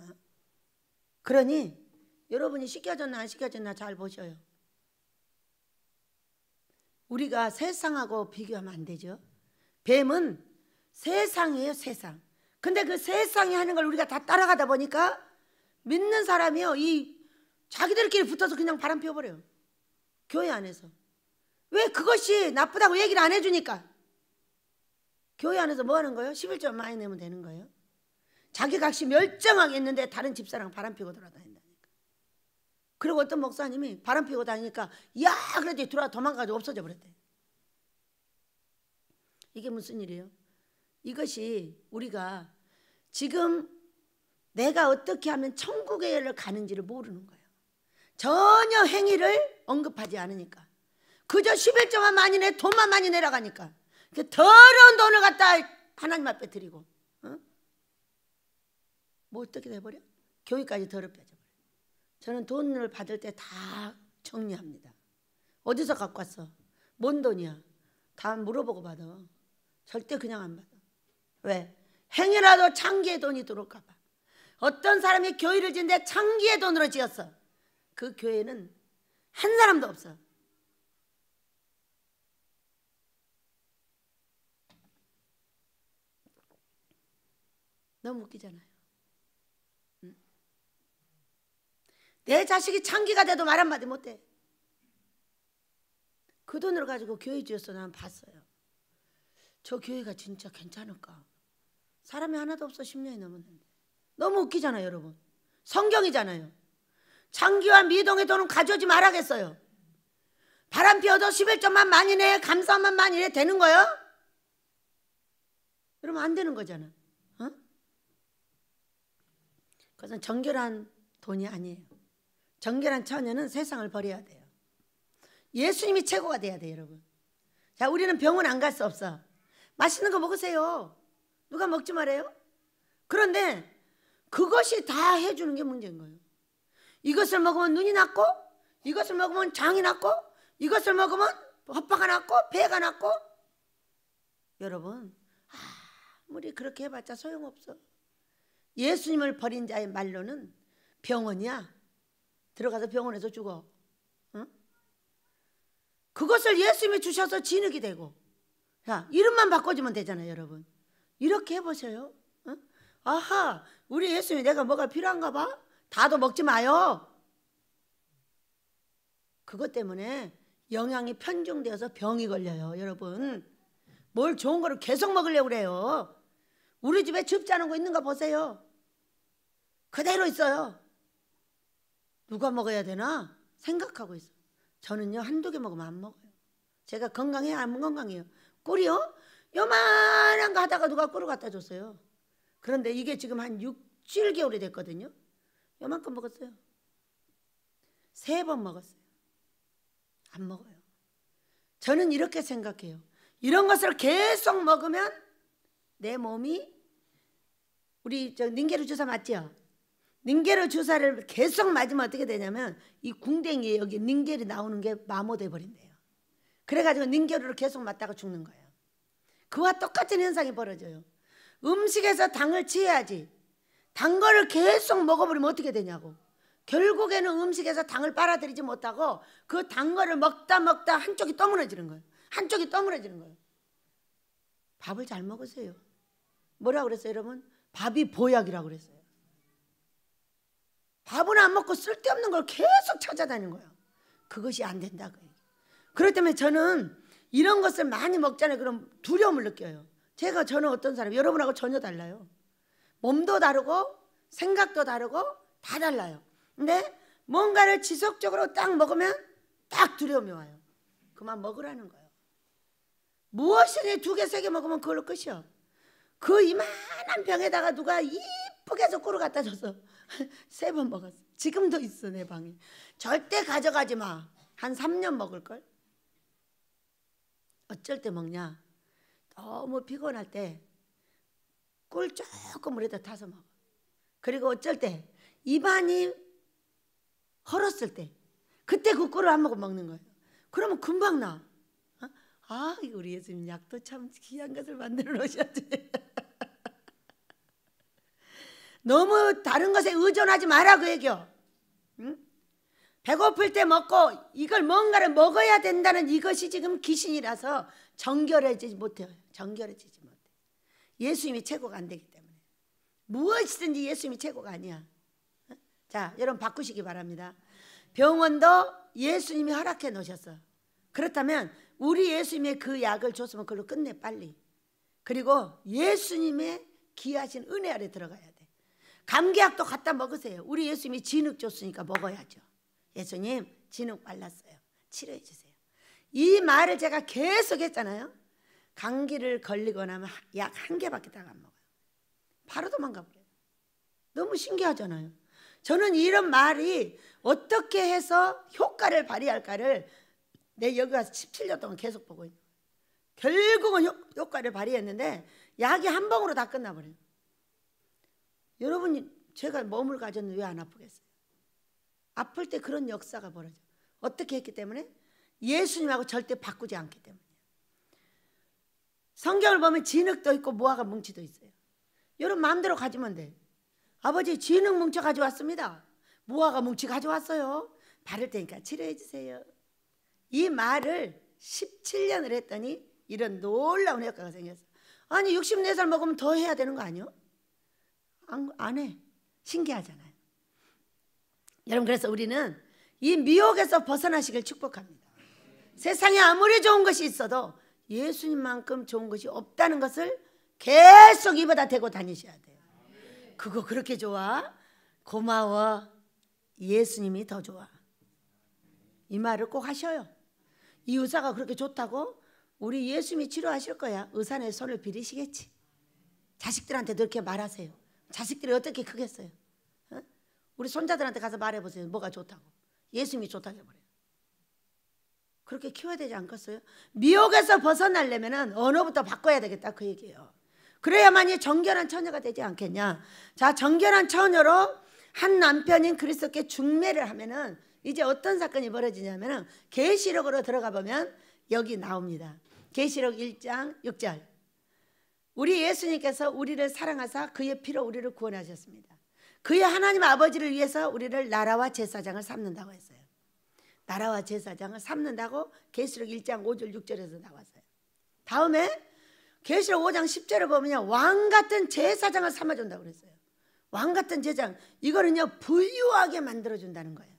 어? 그러니 여러분이 씻겨졌나 안 씻겨졌나 잘 보셔요. 우리가 세상하고 비교하면 안 되죠. 뱀은 세상이에요, 세상. 근데 그 세상이 하는 걸 우리가 다 따라가다 보니까 믿는 사람이요, 이 자기들끼리 붙어서 그냥 바람 피워버려요. 교회 안에서. 왜? 그것이 나쁘다고 얘기를 안 해주니까. 교회 안에서 뭐 하는 거예요? 11조 많이 내면 되는 거예요. 자기 값이 멸정하게 있는데 다른 집사랑 바람 피고 돌아다닌다니까. 그리고 어떤 목사님이 바람 피고 다니니까 야 그래도 도망가지고 없어져 버렸대. 이게 무슨 일이에요? 이것이 우리가 지금 내가 어떻게 하면 천국에 가는지를 모르는 거예요. 전혀 행위를 언급하지 않으니까. 그저 11조만 많이 내, 돈만 많이 내려가니까. 더러운 돈을 갖다 하나님 앞에 드리고, 어? 뭐 어떻게 돼버려? 교회까지 더럽게 해버려. 저는 돈을 받을 때 다 정리합니다. 어디서 갖고 왔어? 뭔 돈이야? 다 물어보고 받아. 절대 그냥 안 받아. 왜? 행여라도 창기의 돈이 들어올까 봐. 어떤 사람이 교회를 짓는데 창기의 돈으로 지었어. 그 교회는 한 사람도 없어. 너무 웃기잖아요. 응? 내 자식이 창기가 돼도 말 한마디 못해. 그 돈을 가지고 교회 지었어. 난 봤어요. 저 교회가 진짜 괜찮을까? 사람이 하나도 없어. 10년이 넘었는데. 너무 웃기잖아요, 여러분. 성경이잖아요. 창기와 미동의 돈은 가져오지 말아야겠어요. 바람 피워도 11조만 많이 내, 감사만 많이 내 되는 거예요? 그러면 안 되는 거잖아. 어? 그것은 정결한 돈이 아니에요. 정결한 처녀는 세상을 버려야 돼요. 예수님이 최고가 돼야 돼요, 여러분. 자, 우리는 병원 안 갈 수 없어. 맛있는 거 먹으세요. 누가 먹지 말아요? 그런데 그것이 다 해주는 게 문제인 거예요. 이것을 먹으면 눈이 났고, 이것을 먹으면 장이 났고, 이것을 먹으면 허파가 났고, 배가 났고. 여러분, 아무리 그렇게 해봤자 소용없어. 예수님을 버린 자의 말로는 병원이야. 들어가서 병원에서 죽어. 응? 그것을 예수님이 주셔서 진흙이 되고. 자, 이름만 바꿔주면 되잖아요, 여러분. 이렇게 해보세요. 응? 아하, 우리 예수님이 내가 뭐가 필요한가 봐? 다도 먹지 마요. 그것 때문에 영양이 편중되어서 병이 걸려요, 여러분. 뭘 좋은 거를 계속 먹으려고 그래요. 우리 집에 즙자는 거 있는가 보세요. 그대로 있어요. 누가 먹어야 되나 생각하고 있어요. 저는요, 한두 개 먹으면 안 먹어요. 제가 건강해요? 안 건강해요? 꿀이요? 요만한 거 하다가 누가 꿀을 갖다 줬어요. 그런데 이게 지금 한 6, 7개월이 됐거든요. 요만큼 먹었어요. 3번 먹었어요. 안 먹어요. 저는 이렇게 생각해요. 이런 것을 계속 먹으면 내 몸이, 우리 저 닌게르 주사 맞죠? 닌게르 주사를 계속 맞으면 어떻게 되냐면 이 궁뎅이에 여기 닌게르 나오는 게 마모돼 버린대요. 그래가지고 닌게르를 계속 맞다가 죽는 거예요. 그와 똑같은 현상이 벌어져요. 음식에서 당을 취해야지. 단 거를 계속 먹어버리면 어떻게 되냐고. 결국에는 음식에서 당을 빨아들이지 못하고 그 단 거를 먹다 한쪽이 떠무너지는 거예요. 한쪽이 떠무너지는 거예요. 밥을 잘 먹으세요. 뭐라고 그랬어요, 여러분? 밥이 보약이라고 그랬어요. 밥은 안 먹고 쓸데없는 걸 계속 찾아다니는 거예요. 그것이 안 된다고요. 그렇기 때문에 저는 이런 것을 많이 먹잖아요. 그럼 두려움을 느껴요. 저는 어떤 사람, 여러분하고 전혀 달라요. 몸도 다르고 생각도 다르고 다 달라요. 근데 뭔가를 지속적으로 딱 먹으면 딱 두려움이 와요. 그만 먹으라는 거예요. 무엇이니 2개, 3개 먹으면 그걸로 끝이야. 그 이만한 병에다가 누가 이쁘게 해서 꿀을 갖다 줘서 3번 먹었어. 지금도 있어, 내 방에. 절대 가져가지 마. 한 3년 먹을걸? 어쩔 때 먹냐? 너무 피곤할 때 꿀 조금 물에다 타서 먹어. 그리고 어쩔 때 입안이 헐었을 때 그때 그 꿀을 한 모금 먹는 거예요. 그러면 금방 나. 아, 우리 예수님 약도 참 귀한 것을 만들어 놓으셨지. 너무 다른 것에 의존하지 마라 그 얘기요. 응? 배고플 때 먹고 이걸 뭔가를 먹어야 된다는 이것이 지금 귀신이라서 정결해지지 못해요. 정결해지지 못해. 예수님이 최고가 안 되기 때문에. 무엇이든지 예수님이 최고가 아니야. 자, 여러분 바꾸시기 바랍니다. 병원도 예수님이 허락해 놓으셨어. 그렇다면 우리 예수님의 그 약을 줬으면 그걸로 끝내 빨리. 그리고 예수님의 귀하신 은혜 아래 들어가야 돼. 감기약도 갖다 먹으세요. 우리 예수님이 진흙 줬으니까 먹어야죠. 예수님 진흙 발랐어요. 치료해 주세요. 이 말을 제가 계속 했잖아요. 감기를 걸리거나 하면 약 한 개밖에 다 안 먹어요. 바로 도망가 버려요. 너무 신기하잖아요. 저는 이런 말이 어떻게 해서 효과를 발휘할까를 내 여기 와서 17년 동안 계속 보고 있는 거예요. 결국은 효과를 발휘했는데 약이 한 방으로 다 끝나버려요. 여러분이 제가 몸을 가졌는데 왜 안 아프겠어요? 아플 때 그런 역사가 벌어져요. 어떻게 했기 때문에? 예수님하고 절대 바꾸지 않기 때문이에요. 성경을 보면 진흙도 있고 무화과 뭉치도 있어요. 여러분 마음대로 가지면 돼. 아버지 진흙 뭉쳐 가져왔습니다. 무화과 뭉치 가져왔어요. 바를 테니까 치료해 주세요. 이 말을 17년을 했더니 이런 놀라운 효과가 생겼어요. 아니 64살 먹으면 더 해야 되는 거 아니요? 안 해. 신기하잖아요. 여러분 그래서 우리는 이 미혹에서 벗어나시길 축복합니다. 세상에 아무리 좋은 것이 있어도 예수님만큼 좋은 것이 없다는 것을 계속 입에다 대고 다니셔야 돼요. 그거 그렇게 좋아? 고마워. 예수님이 더 좋아. 이 말을 꼭 하셔요. 이 의사가 그렇게 좋다고? 우리 예수님이 치료하실 거야. 의사는 손을 비리시겠지. 자식들한테도 이렇게 말하세요. 자식들이 어떻게 크겠어요? 어? 우리 손자들한테 가서 말해보세요. 뭐가 좋다고. 예수님이 좋다고 해버려요. 그렇게 키워야 되지 않겠어요? 미혹에서 벗어나려면 언어부터 바꿔야 되겠다 그 얘기예요. 그래야만이 정결한 처녀가 되지 않겠냐. 자, 정결한 처녀로 한 남편인 그리스도께 중매를 하면은 이제 어떤 사건이 벌어지냐면은 계시록으로 들어가 보면 여기 나옵니다. 계시록 1장 6절. 우리 예수님께서 우리를 사랑하사 그의 피로 우리를 구원하셨습니다. 그의 하나님 아버지를 위해서 우리를 나라와 제사장을 삼는다고 했어요. 나라와 제사장을 삼는다고 계시록 1장 5절 6절에서 나왔어요. 다음에 계시록 5장 10절을 보면 왕 같은 제사장을 삼아준다고 그랬어요. 왕 같은 제사장, 이거는요 부유하게 만들어준다는 거예요.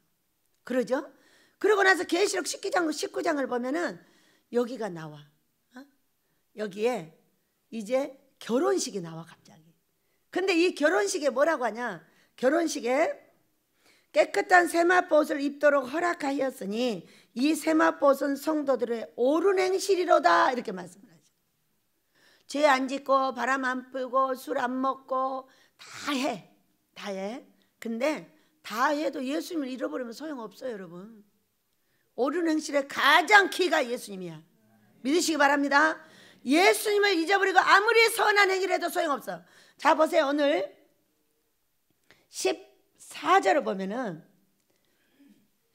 그러죠? 그러고 나서 계시록 19장을 보면은 여기가 나와. 여기에 이제 결혼식이 나와 갑자기. 근데 이 결혼식에 뭐라고 하냐? 결혼식에 깨끗한 세마포옷을 입도록 허락하였으니 이 세마포옷은 성도들의 옳은 행실이로다 이렇게 말씀을 하죠. 죄 안 짓고 바람 안 피고 술 안 먹고 다 해. 다 해. 근데 다 해도 예수님을 잃어버리면 소용없어요 여러분. 옳은 행실의 가장 키가 예수님이야. 믿으시기 바랍니다. 예수님을 잊어버리고 아무리 선한 행위를 해도 소용없어. 자 보세요. 오늘 14절을 보면은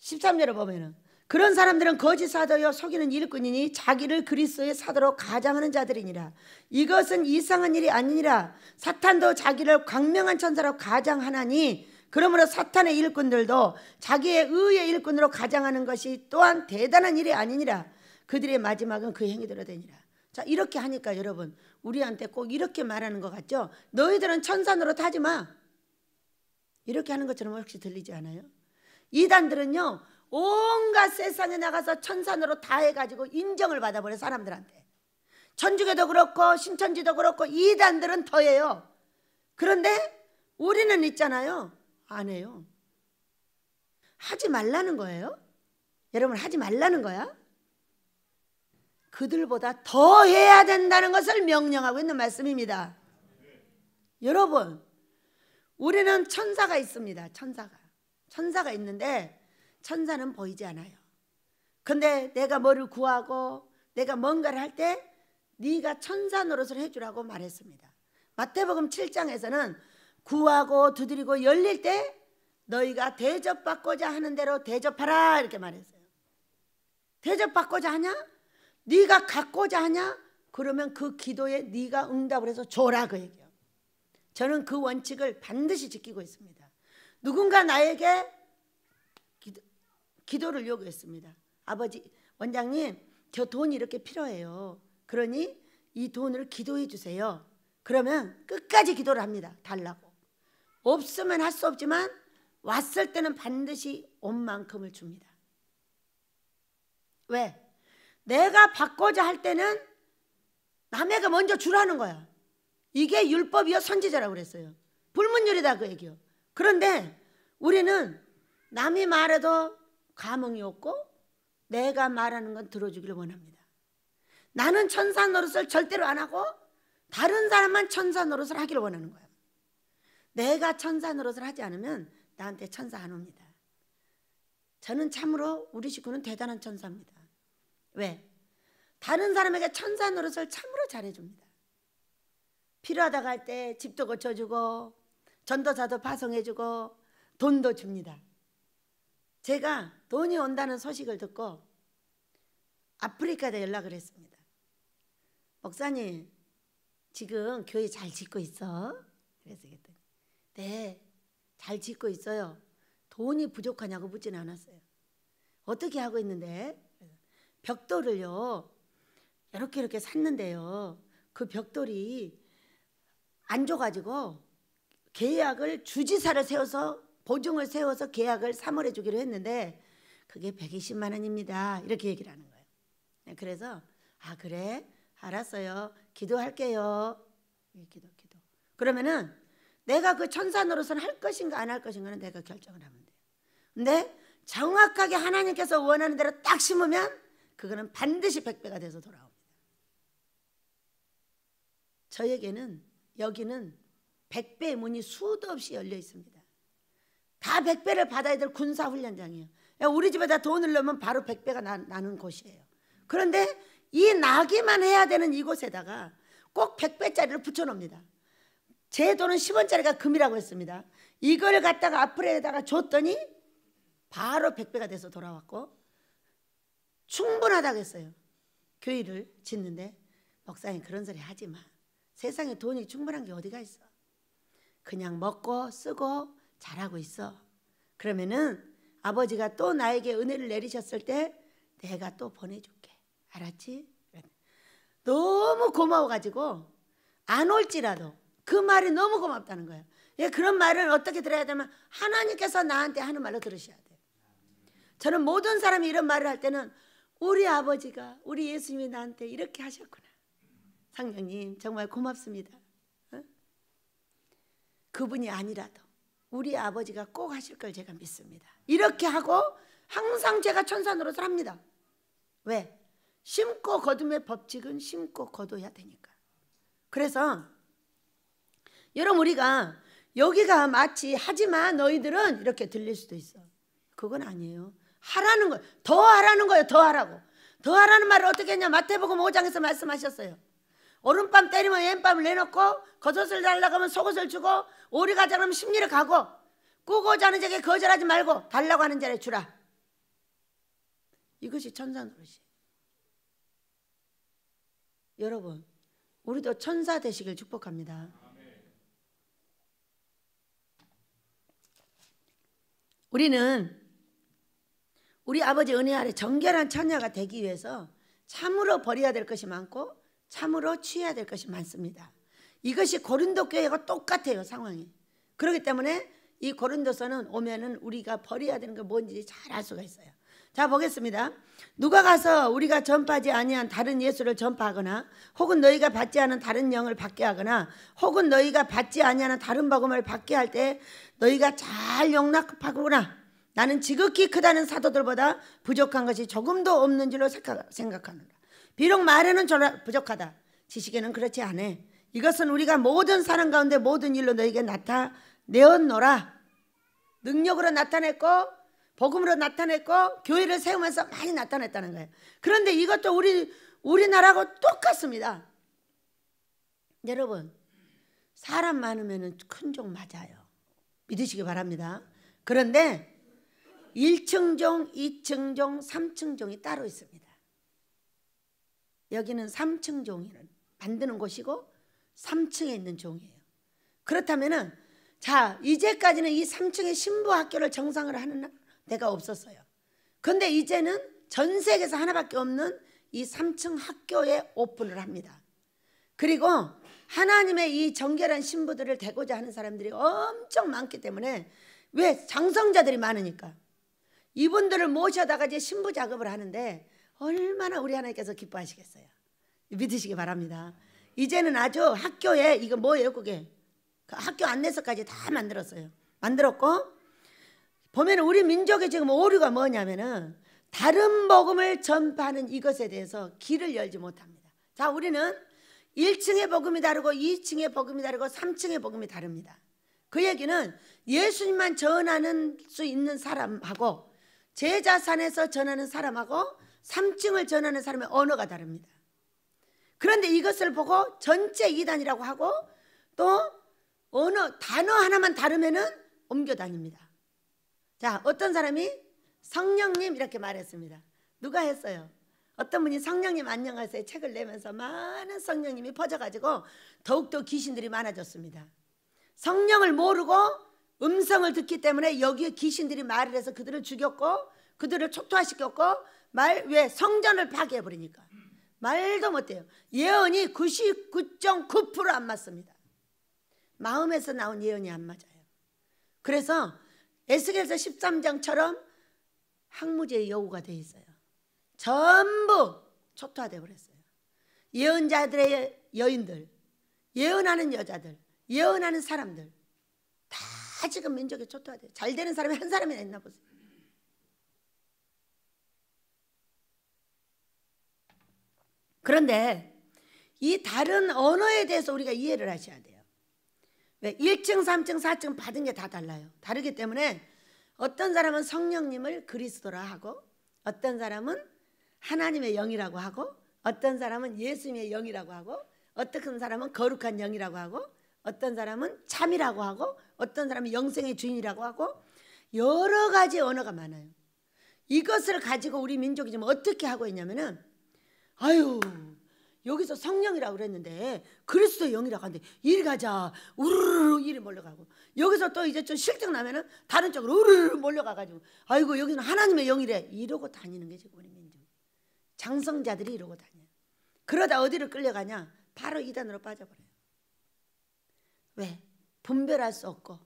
13절을 보면은 그런 사람들은 거짓 사도요 속이는 일꾼이니 자기를 그리스도의 사도로 가장하는 자들이니라. 이것은 이상한 일이 아니니라. 사탄도 자기를 광명한 천사로 가장하나니 그러므로 사탄의 일꾼들도 자기의 의의 일꾼으로 가장하는 것이 또한 대단한 일이 아니니라. 그들의 마지막은 그 행위대로 되니라. 자 이렇게 하니까 여러분 우리한테 꼭 이렇게 말하는 것 같죠? 너희들은 천사 노릇 하지 마. 이렇게 하는 것처럼 혹시 들리지 않아요? 이단들은요 온갖 세상에 나가서 천사 노릇 다 해가지고 인정을 받아버려 사람들한테. 천주교도 그렇고 신천지도 그렇고 이단들은 더해요. 그런데 우리는 있잖아요 안 해요. 하지 말라는 거예요. 여러분 하지 말라는 거야. 그들보다 더 해야 된다는 것을 명령하고 있는 말씀입니다. 여러분 우리는 천사가 있습니다. 천사가 있는데 천사는 보이지 않아요. 근데 내가 뭐를 구하고 내가 뭔가를 할 때 네가 천사 노릇을 해주라고 말했습니다. 마태복음 7장에서는 구하고 두드리고 열릴 때 너희가 대접받고자 하는 대로 대접하라 이렇게 말했어요. 대접받고자 하냐? 네가 갖고자 하냐? 그러면 그 기도에 네가 응답을 해서 줘라 그 얘기예요. 저는 그 원칙을 반드시 지키고 있습니다. 누군가 나에게 기도를 요구했습니다. 아버지, 원장님, 저 돈이 이렇게 필요해요. 그러니 이 돈을 기도해 주세요. 그러면 끝까지 기도를 합니다. 달라고. 없으면 할 수 없지만 왔을 때는 반드시 온 만큼을 줍니다. 왜? 내가 받고자 할 때는 남에게 먼저 주라는 거야. 이게 율법이요 선지자라고 그랬어요. 불문율이다 그 얘기요. 그런데 우리는 남이 말해도 감흥이 없고 내가 말하는 건 들어주기를 원합니다. 나는 천사 노릇을 절대로 안 하고 다른 사람만 천사 노릇을 하기를 원하는 거예요. 내가 천사 노릇을 하지 않으면 나한테 천사 안 옵니다. 저는 참으로 우리 식구는 대단한 천사입니다. 왜? 다른 사람에게 천사 노릇을 참으로 잘해줍니다. 필요하다고 할 때 집도 고쳐주고 전도사도 파송해주고 돈도 줍니다. 제가 돈이 온다는 소식을 듣고 아프리카에 연락을 했습니다. 목사님, 지금 교회 잘 짓고 있어? 그래서 그랬더니 네, 잘 짓고 있어요. 돈이 부족하냐고 묻지는 않았어요. 어떻게 하고 있는데? 벽돌을요 이렇게 샀는데요, 그 벽돌이 안 줘가지고 계약을 주지사를 세워서 보증을 세워서 계약을 3월에 주기로 했는데 그게 120만 원입니다. 이렇게 얘기를 하는 거예요. 그래서 아 그래? 알았어요. 기도할게요. 기도. 그러면은 내가 그 천사 노릇을 할 것인가 안 할 것인가는 내가 결정을 하면 돼요. 근데 정확하게 하나님께서 원하는 대로 딱 심으면 그거는 반드시 100배가 돼서 돌아옵니다. 저에게는 여기는 100배의 문이 수도 없이 열려 있습니다. 다 100배를 받아야 될 군사훈련장이에요. 우리 집에다 돈을 넣으면 바로 100배가 나는 곳이에요. 그런데 이 나기만 해야 되는 이곳에다가 꼭 100배짜리를 붙여놓습니다. 제 돈은 10원짜리가 금이라고 했습니다. 이걸 갖다가 앞으로에다가 줬더니 바로 100배가 돼서 돌아왔고 충분하다고 했어요. 교회를 짓는데 목사님 그런 소리 하지 마. 세상에 돈이 충분한 게 어디가 있어. 그냥 먹고 쓰고 잘하고 있어. 그러면은 아버지가 또 나에게 은혜를 내리셨을 때 내가 또 보내줄게. 알았지? 너무 고마워가지고 안 올지라도 그 말이 너무 고맙다는 거예요. 그런 말을 어떻게 들어야 되면 하나님께서 나한테 하는 말로 들으셔야 돼요. 저는 모든 사람이 이런 말을 할 때는 우리 아버지가 우리 예수님이 나한테 이렇게 하셨구나. 성령님 정말 고맙습니다. 그분이 아니라도 우리 아버지가 꼭 하실 걸 제가 믿습니다. 이렇게 하고 항상 제가 천사 노릇을 합니다. 왜? 심고 거둠의 법칙은 심고 거둬야 되니까. 그래서 여러분 우리가 여기가 마치 하지마 너희들은 이렇게 들릴 수도 있어. 그건 아니에요. 하라는 거예요. 더 하라는 거예요. 더 하라고. 더 하라는 말을 어떻게 했냐. 마태복음 5장에서 말씀하셨어요. 오른밤 때리면 왼밤을 내놓고 겉옷을 달라고 하면 속옷을 주고 오리 가자 그러면 심리를 가고 꾸고자 하는 자에게 거절하지 말고 달라고 하는 자에게 주라. 이것이 천사 노릇이에요. 여러분 우리도 천사 되시길 축복합니다. 우리는 우리 아버지 은혜 아래 정결한 처녀가 되기 위해서 참으로 버려야 될 것이 많고 참으로 취해야 될 것이 많습니다. 이것이 고린도 교회가 똑같아요. 상황이. 그렇기 때문에 이 고린도서는 오면은 우리가 버려야 되는 게 뭔지 잘 알 수가 있어요. 자 보겠습니다. 누가 가서 우리가 전파하지 아니한 다른 예수를 전파하거나 혹은 너희가 받지 않은 다른 영을 받게 하거나 혹은 너희가 받지 아니하는 다른 복음을 받게 할 때 너희가 잘 용납하구나. 나는 지극히 크다는 사도들보다 부족한 것이 조금도 없는 줄로 생각하노라. 비록 말에는 부족하다. 지식에는 그렇지 않아. 이것은 우리가 모든 사람 가운데 모든 일로 너희에게 나타내었노라. 능력으로 나타냈고 복음으로 나타냈고 교회를 세우면서 많이 나타냈다는 거예요. 그런데 이것도 우리나라하고 똑같습니다. 여러분 사람 많으면 큰 종 맞아요. 믿으시기 바랍니다. 그런데 1층 종, 2층 종, 3층 종이 따로 있습니다. 여기는 3층 종이는 만드는 곳이고 3층에 있는 종이에요. 그렇다면은 자, 이제까지는 이 3층의 신부 학교를 정상으로 하는 데가 없었어요. 근데 이제는 전 세계에서 하나밖에 없는 이 3층 학교에 오픈을 합니다. 그리고 하나님의 이 정결한 신부들을 되고자 하는 사람들이 엄청 많기 때문에, 왜? 장성자들이 많으니까 이분들을 모셔다가 이제 신부 작업을 하는데 얼마나 우리 하나님께서 기뻐하시겠어요. 믿으시기 바랍니다. 이제는 아주 학교에, 이거 뭐예요 그게? 그 학교 안내서까지 다 만들었어요. 만들었고, 보면 우리 민족의 지금 오류가 뭐냐면은 다른 복음을 전파하는 이것에 대해서 길을 열지 못합니다. 자, 우리는 1층의 복음이 다르고 2층의 복음이 다르고 3층의 복음이 다릅니다. 그 얘기는 예수님만 전하는 수 있는 사람하고 제자산에서 전하는 사람하고 3층을 전하는 사람의 언어가 다릅니다. 그런데 이것을 보고 전체 이단이라고 하고 또 언어, 단어 하나만 다르면은 옮겨 다닙니다. 자, 어떤 사람이 성령님 이렇게 말했습니다. 누가 했어요? 어떤 분이 성령님 안녕하세요 책을 내면서 많은 성령님이 퍼져가지고 더욱더 귀신들이 많아졌습니다. 성령을 모르고 음성을 듣기 때문에 여기에 귀신들이 말을 해서 그들을 죽였고 그들을 초토화시켰고, 왜? 성전을 파괴해버리니까 말도 못해요. 예언이 99.9% 안 맞습니다. 마음에서 나온 예언이 안 맞아요. 그래서 에스겔서 13장처럼 항무제의 여우가 돼 있어요. 전부 초토화되어 버렸어요. 예언자들의 여인들, 예언하는 여자들, 예언하는 사람들 다 지금 민족이 초토화돼요. 잘 되는 사람이 한 사람이나 있나 보세요. 그런데 이 다른 언어에 대해서 우리가 이해를 하셔야 돼요. 왜? 1층, 3층, 4층 받은 게 다 달라요. 다르기 때문에 어떤 사람은 성령님을 그리스도라 하고, 어떤 사람은 하나님의 영이라고 하고, 어떤 사람은 예수님의 영이라고 하고, 어떤 사람은 거룩한 영이라고 하고, 어떤 사람은 참이라고 하고, 어떤 사람은 영생의 주인이라고 하고, 여러 가지 언어가 많아요. 이것을 가지고 우리 민족이 지금 어떻게 하고 있냐면은, 아유, 여기서 성령이라고 그랬는데 그리스도의 영이라고 하는데 이리 가자, 우르르 이리 몰려가고, 여기서 또 이제 좀 실증 나면은 다른 쪽으로 우르르 몰려가가지고, 아이고 여기는 하나님의 영이래 이러고 다니는 게 지금 우리 민족 장성자들이 이러고 다녀요. 그러다 어디를 끌려가냐? 바로 이단으로 빠져버려요. 왜? 분별할 수 없고,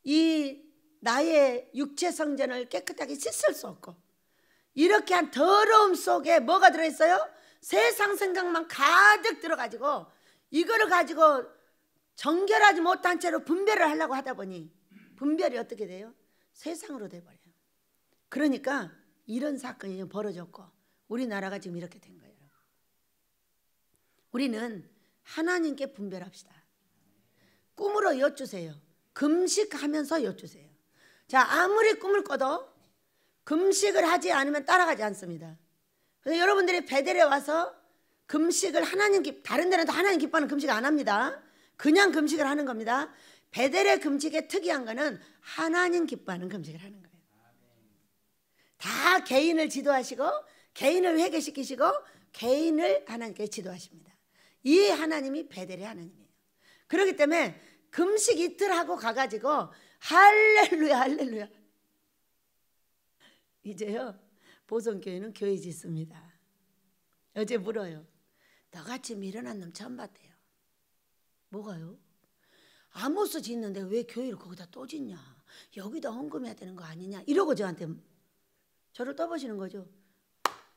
이 나의 육체 성전을 깨끗하게 씻을 수 없고, 이렇게 한 더러움 속에 뭐가 들어있어요? 세상 생각만 가득 들어가지고 이거를 가지고 정결하지 못한 채로 분별을 하려고 하다 보니 분별이 어떻게 돼요? 세상으로 돼버려요. 그러니까 이런 사건이 지금 벌어졌고 우리나라가 지금 이렇게 된 거예요. 우리는 하나님께 분별합시다. 꿈으로 여쭈세요. 금식하면서 여쭈세요. 자, 아무리 꿈을 꿔도 금식을 하지 않으면 따라가지 않습니다. 그래서 여러분들이 베델에 와서 금식을 다른 데는 하나님 기뻐하는 금식 안 합니다. 그냥 금식을 하는 겁니다. 베델의 금식의 특이한 거는 하나님 기뻐하는 금식을 하는 거예요. 다 개인을 지도하시고 개인을 회개시키시고 개인을 하나님께 지도하십니다. 이 하나님이 베델의 하나님이에요. 그렇기 때문에 금식 이틀 하고 가가지고 할렐루야 할렐루야, 이제요 보성교회는 교회 짓습니다. 어제 물어요. 너같이 미련한 놈 처음 봤대요. 뭐가요? 아모스 짓는데 왜 교회를 거기다 또 짓냐, 여기다 헌금해야 되는 거 아니냐, 이러고 저를 떠보시는 거죠.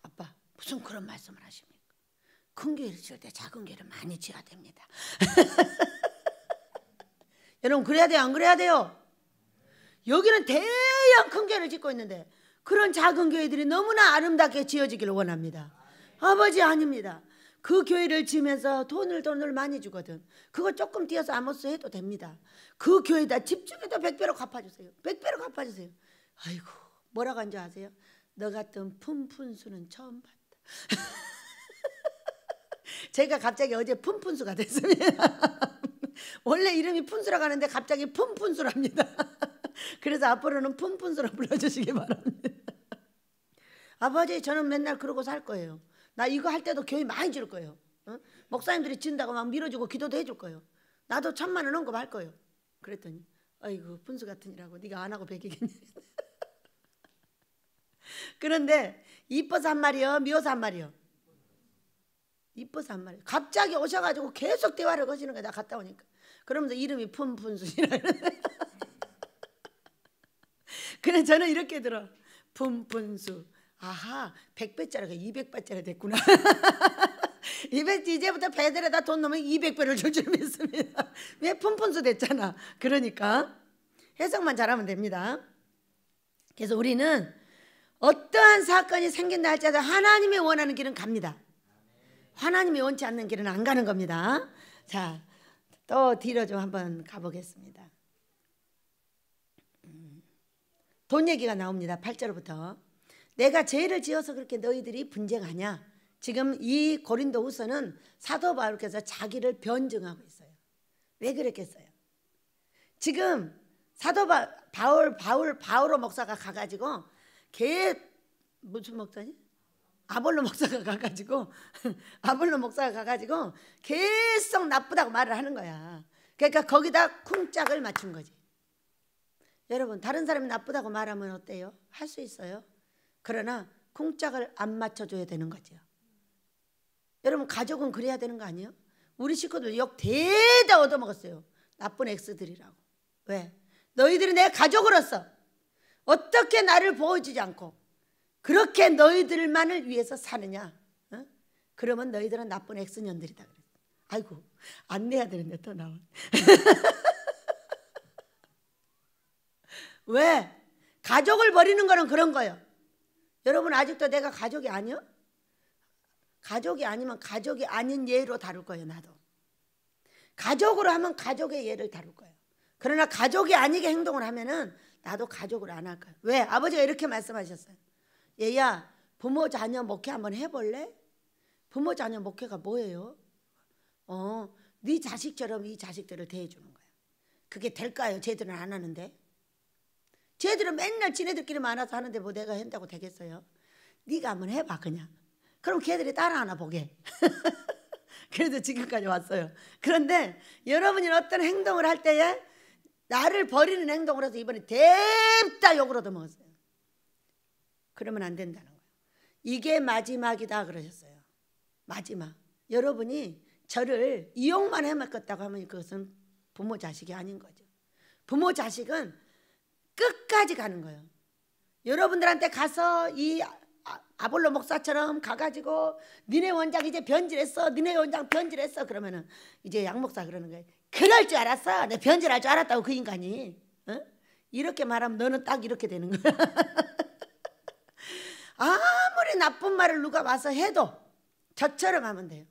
아빠 무슨 그런 말씀을 하십니까? 큰 교회를 지을 때 작은 교회를 많이 지어야 됩니다. 여러분 그래야 돼요 안 그래야 돼요? 여기는 대형 큰 교회를 짓고 있는데 그런 작은 교회들이 너무나 아름답게 지어지기를 원합니다. 아버지 아닙니다. 그 교회를 지으면서 돈을 많이 주거든. 그거 조금 띄어서 아모스 해도 됩니다. 그 교회에다 집중해도 100배로 갚아주세요. 100배로 갚아주세요. 아이고 뭐라고 한 줄 아세요? 너 같은 푼푼수는 처음 봤다. 제가 갑자기 어제 푼푼수가 됐습니다. 원래 이름이 푼수라고 하는데 갑자기 푼푼수랍니다. 그래서 앞으로는 푼푼수로 불러주시기 바랍니다. 아버지, 저는 맨날 그러고 살 거예요. 나 이거 할 때도 교회 많이 줄 거예요. 어? 목사님들이 진다고 막 밀어주고 기도도 해줄 거예요. 나도 1000만 원 언급할 거예요. 그랬더니 아이고 푼수 같으니라고 네가 안 하고 배기겠니. 그런데 이뻐서 한 말이요, 미워서 한 말이요? 이뻐서 한 말이요. 갑자기 오셔가지고 계속 대화를 거시는 거야. 나 갔다 오니까. 그러면서 이름이 푼푼수시라. 그래 저는 이렇게 들어. 푼푼수. 아하, 100배짜리가 200배짜리 됐구나. 이제부터 배들에다 돈 넣으면 200배를 줄 줄 믿습니다. 왜 푼푼수 됐잖아. 그러니까 해석만 잘하면 됩니다. 그래서 우리는 어떠한 사건이 생긴다 할지라도 하나님이 원하는 길은 갑니다. 하나님이 원치 않는 길은 안 가는 겁니다. 자, 또 뒤로 좀 한번 가보겠습니다. 돈 얘기가 나옵니다. 8절부터. 내가 죄를 지어서 그렇게 너희들이 분쟁하냐. 지금 이 고린도후서는 사도 바울께서 자기를 변증하고 있어요. 왜 그랬겠어요? 지금 사도 바울로 목사가 가가지고 무슨 목사니? 아볼로 목사가 가가지고 계속 나쁘다고 말을 하는 거야. 그러니까 거기다 쿵짝을 맞춘 거지. 여러분, 다른 사람이 나쁘다고 말하면 어때요? 할 수 있어요. 그러나 쿵짝을 안 맞춰줘야 되는 거죠. 여러분, 가족은 그래야 되는 거 아니에요? 우리 식구들 욕 대다 얻어먹었어요. 나쁜 엑스들이라고. 왜? 너희들이 내 가족으로서 어떻게 나를 보호해주지 않고 그렇게 너희들만을 위해서 사느냐? 어? 그러면 너희들은 나쁜 엑스년들이다. 아이고, 안 내야 되는데 또 나와. 왜? 가족을 버리는 거는 그런 거예요. 여러분, 아직도 내가 가족이 아니요? 가족이 아니면 가족이 아닌 예로 다룰 거예요. 나도 가족으로 하면 가족의 예를 다룰 거예요. 그러나 가족이 아니게 행동을 하면은 나도 가족으로 안 할 거예요. 왜? 아버지가 이렇게 말씀하셨어요. 얘야, 부모 자녀 목회 한번 해볼래? 부모 자녀 목회가 뭐예요? 네 자식처럼 이 자식들을 대해주는 거야. 그게 될까요? 쟤들은 안 하는데. 쟤들은 맨날 지네들끼리만 알아서 하는데 뭐 내가 한다고 되겠어요? 네가 한번 해봐 그냥. 그럼 걔들이 따라하나 보게. 그래도 지금까지 왔어요. 그런데 여러분이 어떤 행동을 할 때에 나를 버리는 행동을 해서 이번에 냅다 욕을 얻어먹었어요. 그러면 안 된다는 거예요. 이게 마지막이다 그러셨어요. 마지막. 여러분이 저를 이용만 해먹겠다고 하면 그것은 부모 자식이 아닌 거죠. 부모 자식은 끝까지 가는 거예요. 여러분들한테 가서 이 아볼로 목사처럼 가가지고 니네 원장 이제 변질했어, 니네 원장 변질했어 그러면은 이제 양 목사 그러는 거예요. 그럴 줄 알았어. 내 변질할 줄 알았다고 그 인간이. 어? 이렇게 말하면 너는 딱 이렇게 되는 거야. 아무리 나쁜 말을 누가 와서 해도 저처럼 하면 돼요.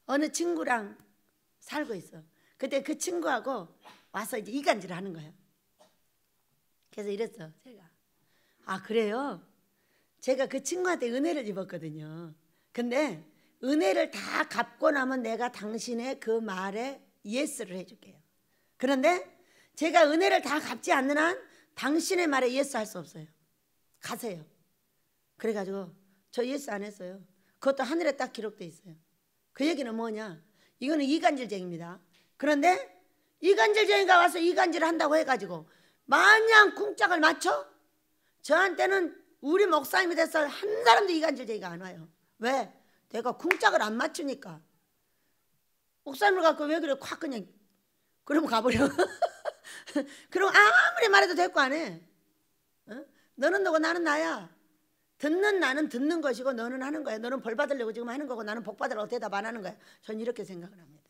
어느 친구랑 살고 있어. 그때 그 친구하고 와서 이제 이간질을 하는 거예요. 그래서 이랬어 제가. 아 그래요? 제가 그 친구한테 은혜를 입었거든요. 근데 은혜를 다 갚고 나면 내가 당신의 그 말에 예스를 해줄게요. 그런데 제가 은혜를 다 갚지 않는 한 당신의 말에 예스 할 수 없어요. 가세요. 그래가지고 저 예스 안 했어요. 그것도 하늘에 딱 기록돼 있어요. 그 얘기는 뭐냐? 이거는 이간질쟁입니다. 그런데 이간질쟁이가 와서 이간질을 한다고 해가지고 마냥 쿵짝을 맞춰? 저한테는 우리 목사님이 돼서 한 사람도 이간질쟁이가 안 와요. 왜? 내가 쿵짝을 안 맞추니까. 목사님을 갖고 왜 그래? 콱 그냥 그러면 가버려. 그럼 아무리 말해도 될 거 안 해. 어? 너는 너고 나는 나야. 듣는 나는 듣는 것이고 너는 하는 거야. 너는 벌 받으려고 지금 하는 거고 나는 복 받으려고 대답 안 하는 거야. 전 이렇게 생각을 합니다.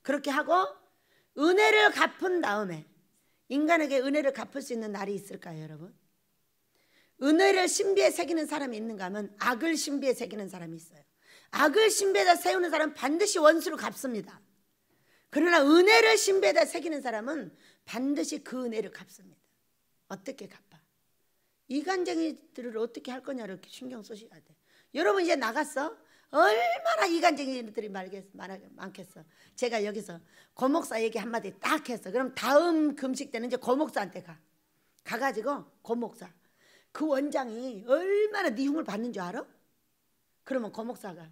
그렇게 하고 은혜를 갚은 다음에 인간에게 은혜를 갚을 수 있는 날이 있을까요, 여러분? 은혜를 신비에 새기는 사람이 있는가 하면 악을 신비에 새기는 사람이 있어요. 악을 신비에다 세우는 사람은 반드시 원수를 갚습니다. 그러나 은혜를 신비에다 새기는 사람은 반드시 그 은혜를 갚습니다. 어떻게 갚아? 이간쟁이들을 어떻게 할 거냐를 신경 쓰셔야 돼. 여러분 이제 나갔어? 얼마나 이간쟁이들이 많겠어. 제가 여기서 고목사 얘기 한마디 딱 했어. 그럼 다음 금식 때는 이제 고목사한테 가가지고 고목사 그 원장이 얼마나 네 흉을 받는 줄 알아? 그러면 고목사가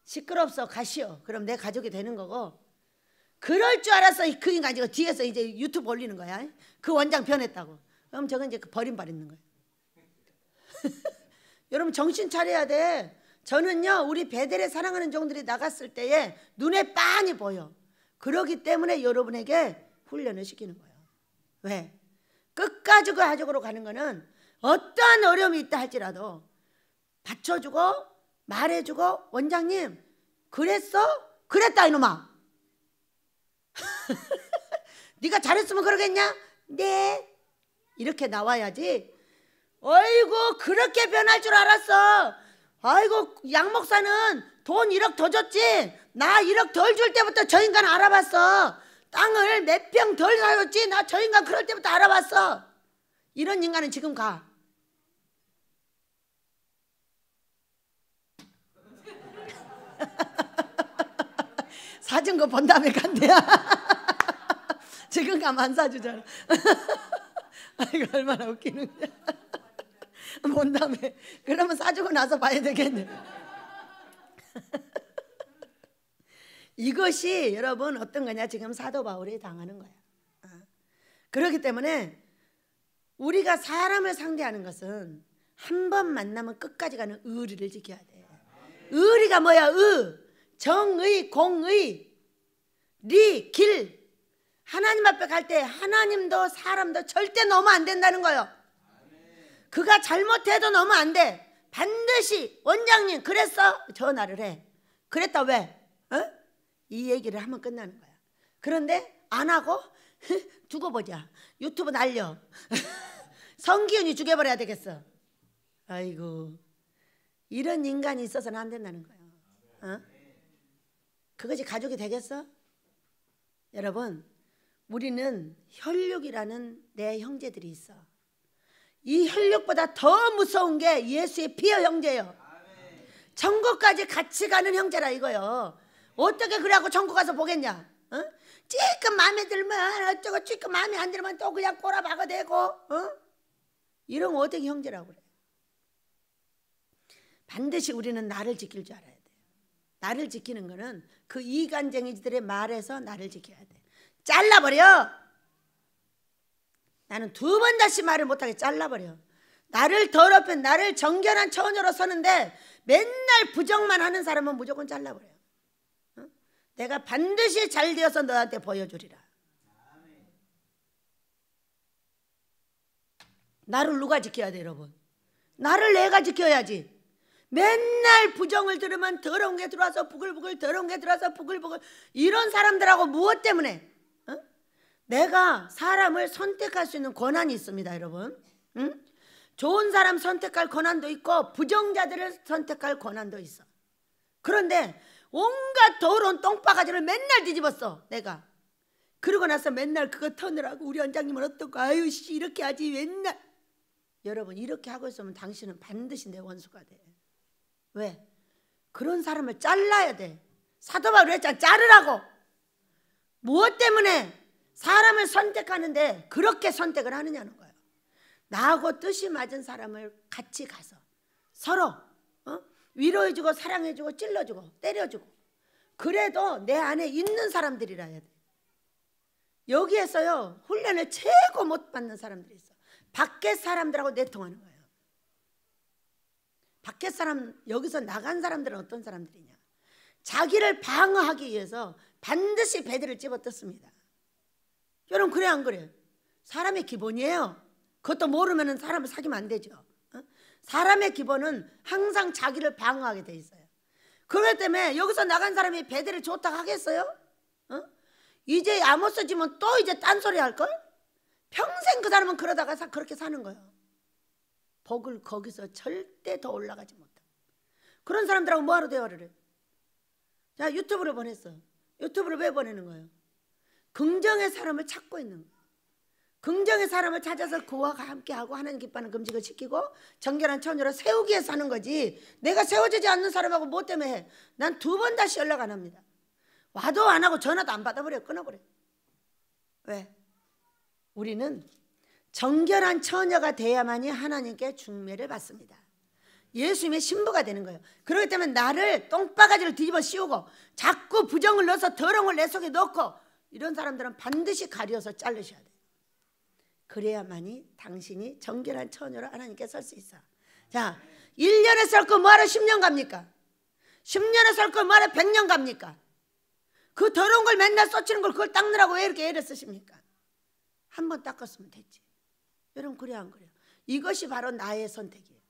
시끄럽소 가시오. 그럼 내 가족이 되는 거고. 그럴 줄 알았어. 그 인간이 뒤에서 이제 유튜브 올리는 거야. 그 원장 변했다고. 그럼 저건 이제 버림받는 거야. 여러분 정신 차려야 돼. 저는요 우리 베델의 사랑하는 종들이 나갔을 때에 눈에 빤히 보여. 그러기 때문에 여러분에게 훈련을 시키는 거예요. 왜? 끝까지 그 가족으로 가는 거는 어떠한 어려움이 있다 할지라도 받쳐주고 말해주고 원장님 그랬어? 그랬다 이놈아. 네가 잘했으면 그러겠냐? 네. 이렇게 나와야지. 어이구 그렇게 변할 줄 알았어. 아이고 양 목사는 돈 1억 더 줬지. 나 1억 덜 줄 때부터 저 인간 알아봤어. 땅을 몇 평 덜 사줬지. 나 저 인간 그럴 때부터 알아봤어. 이런 인간은 지금 가. 사준 거 본 다음에 간대야. 지금 가면 안 사주잖아. 이거 얼마나 웃기는 거야. 본 다음에 그러면 사주고 나서 봐야 되겠네. 이것이 여러분 어떤 거냐. 지금 사도 바울이 당하는 거야. 그렇기 때문에 우리가 사람을 상대하는 것은 한 번 만나면 끝까지 가는 의리를 지켜야 돼. 의리가 뭐야? 정의, 공의, 리, 길. 하나님 앞에 갈 때 하나님도 사람도 절대 넣으면 안 된다는 거예요. 그가 잘못해도 넣으면 안 돼. 반드시 원장님 그랬어? 전화를 해. 그랬다 왜? 이 얘기를 하면 끝나는 거야. 그런데 안 하고 두고 보자. 유튜브 날려. 성기훈이 죽여버려야 되겠어. 아이고 이런 인간이 있어서는 안 된다는 거예요. 그것이 가족이 되겠어? 여러분 우리는 혈육이라는 내 형제들이 있어. 이 혈육보다 더 무서운 게 예수의 피어 형제예요. 천국까지 같이 가는 형제라 이거요. 어떻게 그래갖고 천국 가서 보겠냐? 찔끔 마음에 들면 어쩌고 찔끔 마음에 안 들면 또 그냥 꼬라박아대고 이런 어떻게 형제라고 그래. 반드시 우리는 나를 지킬 줄 알아야 돼. 나를 지키는 거는 그 이간쟁이들의 말에서 나를 지켜야 돼. 잘라버려. 나는 두 번 다시 말을 못하게 잘라버려. 나를 더럽힌 나를 정결한 처녀로 서는데 맨날 부정만 하는 사람은 무조건 잘라버려. 내가 반드시 잘 되어서 너한테 보여주리라. 나를 누가 지켜야 돼 여러분? 나를 내가 지켜야지. 맨날 부정을 들으면 더러운 게 들어와서 부글부글 더러운 게 들어와서 부글부글 이런 사람들하고 무엇 때문에? 내가 사람을 선택할 수 있는 권한이 있습니다 여러분. 좋은 사람 선택할 권한도 있고 부정자들을 선택할 권한도 있어. 그런데 온갖 더러운 똥바가지를 맨날 뒤집었어 내가. 그러고 나서 맨날 그거 터느라고 우리 원장님은 어떡고 아유 씨 이렇게 하지 맨날. 여러분 이렇게 하고 있으면 당신은 반드시 내 원수가 돼. 왜? 그런 사람을 잘라야 돼. 사도 바울이 했잖아. 자르라고. 무엇 때문에? 사람을 선택하는데 그렇게 선택을 하느냐는 거예요. 나하고 뜻이 맞은 사람을 같이 가서 서로 위로해주고 사랑해주고 찔러주고 때려주고 그래도 내 안에 있는 사람들이라 해야 돼. 여기에서요 훈련을 최고 못 받는 사람들이 있어. 밖에 사람들하고 내통하는 거예요. 밖에 사람, 여기서 나간 사람들은 어떤 사람들이냐? 자기를 방어하기 위해서 반드시 배들을 집어뜯습니다. 여러분 그래 안 그래? 사람의 기본이에요. 그것도 모르면 사람을 사귀면 안 되죠. 사람의 기본은 항상 자기를 방어하게 돼 있어요. 그렇기 때문에 여기서 나간 사람이 배들을 좋다고 하겠어요? 이제 아모스 지면 또 이제 딴소리 할걸? 평생 그 사람은 그러다가 그렇게 사는 거예요. 복을 거기서 절대 더 올라가지 못해. 그런 사람들하고 뭐하러 대화를 해? 자 유튜브를 보냈어. 유튜브를 왜 보내는 거예요? 긍정의 사람을 찾고 있는 거예요. 긍정의 사람을 찾아서 그와 함께하고 하나님 기뻐하는 금식을 지키고 정결한 처녀로 세우기 위해서 하는 거지, 내가 세워지지 않는 사람하고 뭐 때문에 해? 난 2번 다시 연락 안 합니다. 와도 안 하고 전화도 안 받아버려요. 끊어버려요. 왜? 우리는 정결한 처녀가 돼야만이 하나님께 중매를 받습니다. 예수님의 신부가 되는 거예요. 그렇기 때문에 나를 똥바가지를 뒤집어 씌우고 자꾸 부정을 넣어서 더러운 걸 내 속에 넣고 이런 사람들은 반드시 가려서 자르셔야 돼요. 그래야만이 당신이 정결한 처녀로 하나님께 설 수 있어. 자, 1년에 설 거 뭐하러 10년 갑니까? 10년에 설 거 뭐하러 100년 갑니까? 그 더러운 걸 맨날 쏟치는 걸 그걸 닦느라고 왜 이렇게 애를 쓰십니까? 한 번 닦았으면 됐지. 여러분, 그래 안 그래요? 이것이 바로 나의 선택이에요.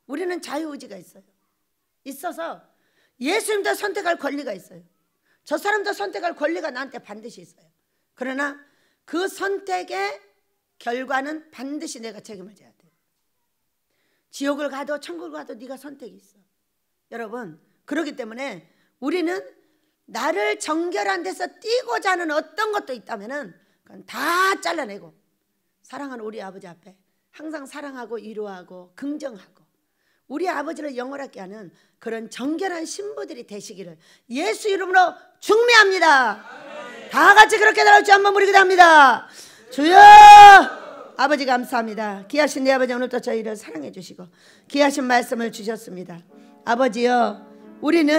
우리는 자유의지가 있어요. 있어서 예수님도 선택할 권리가 있어요. 저 사람도 선택할 권리가 나한테 반드시 있어요. 그러나 그 선택의 결과는 반드시 내가 책임을 져야 돼요. 지옥을 가도 천국을 가도 네가 선택이 있어. 여러분, 그렇기 때문에 우리는 나를 정결한 데서 띄고자 하는 어떤 것도 있다면 그건 다 잘라내고 사랑하는 우리 아버지 앞에 항상 사랑하고 위로하고 긍정하고 우리 아버지를 영원하게 하는 그런 정결한 신부들이 되시기를 예수 이름으로 중매합니다. 다 같이 그렇게 나올 줄 한번 부르기도 합니다. 주여, 아버지 감사합니다. 귀하신 내 아버지, 오늘도 저희를 사랑해 주시고 귀하신 말씀을 주셨습니다. 아버지여, 우리는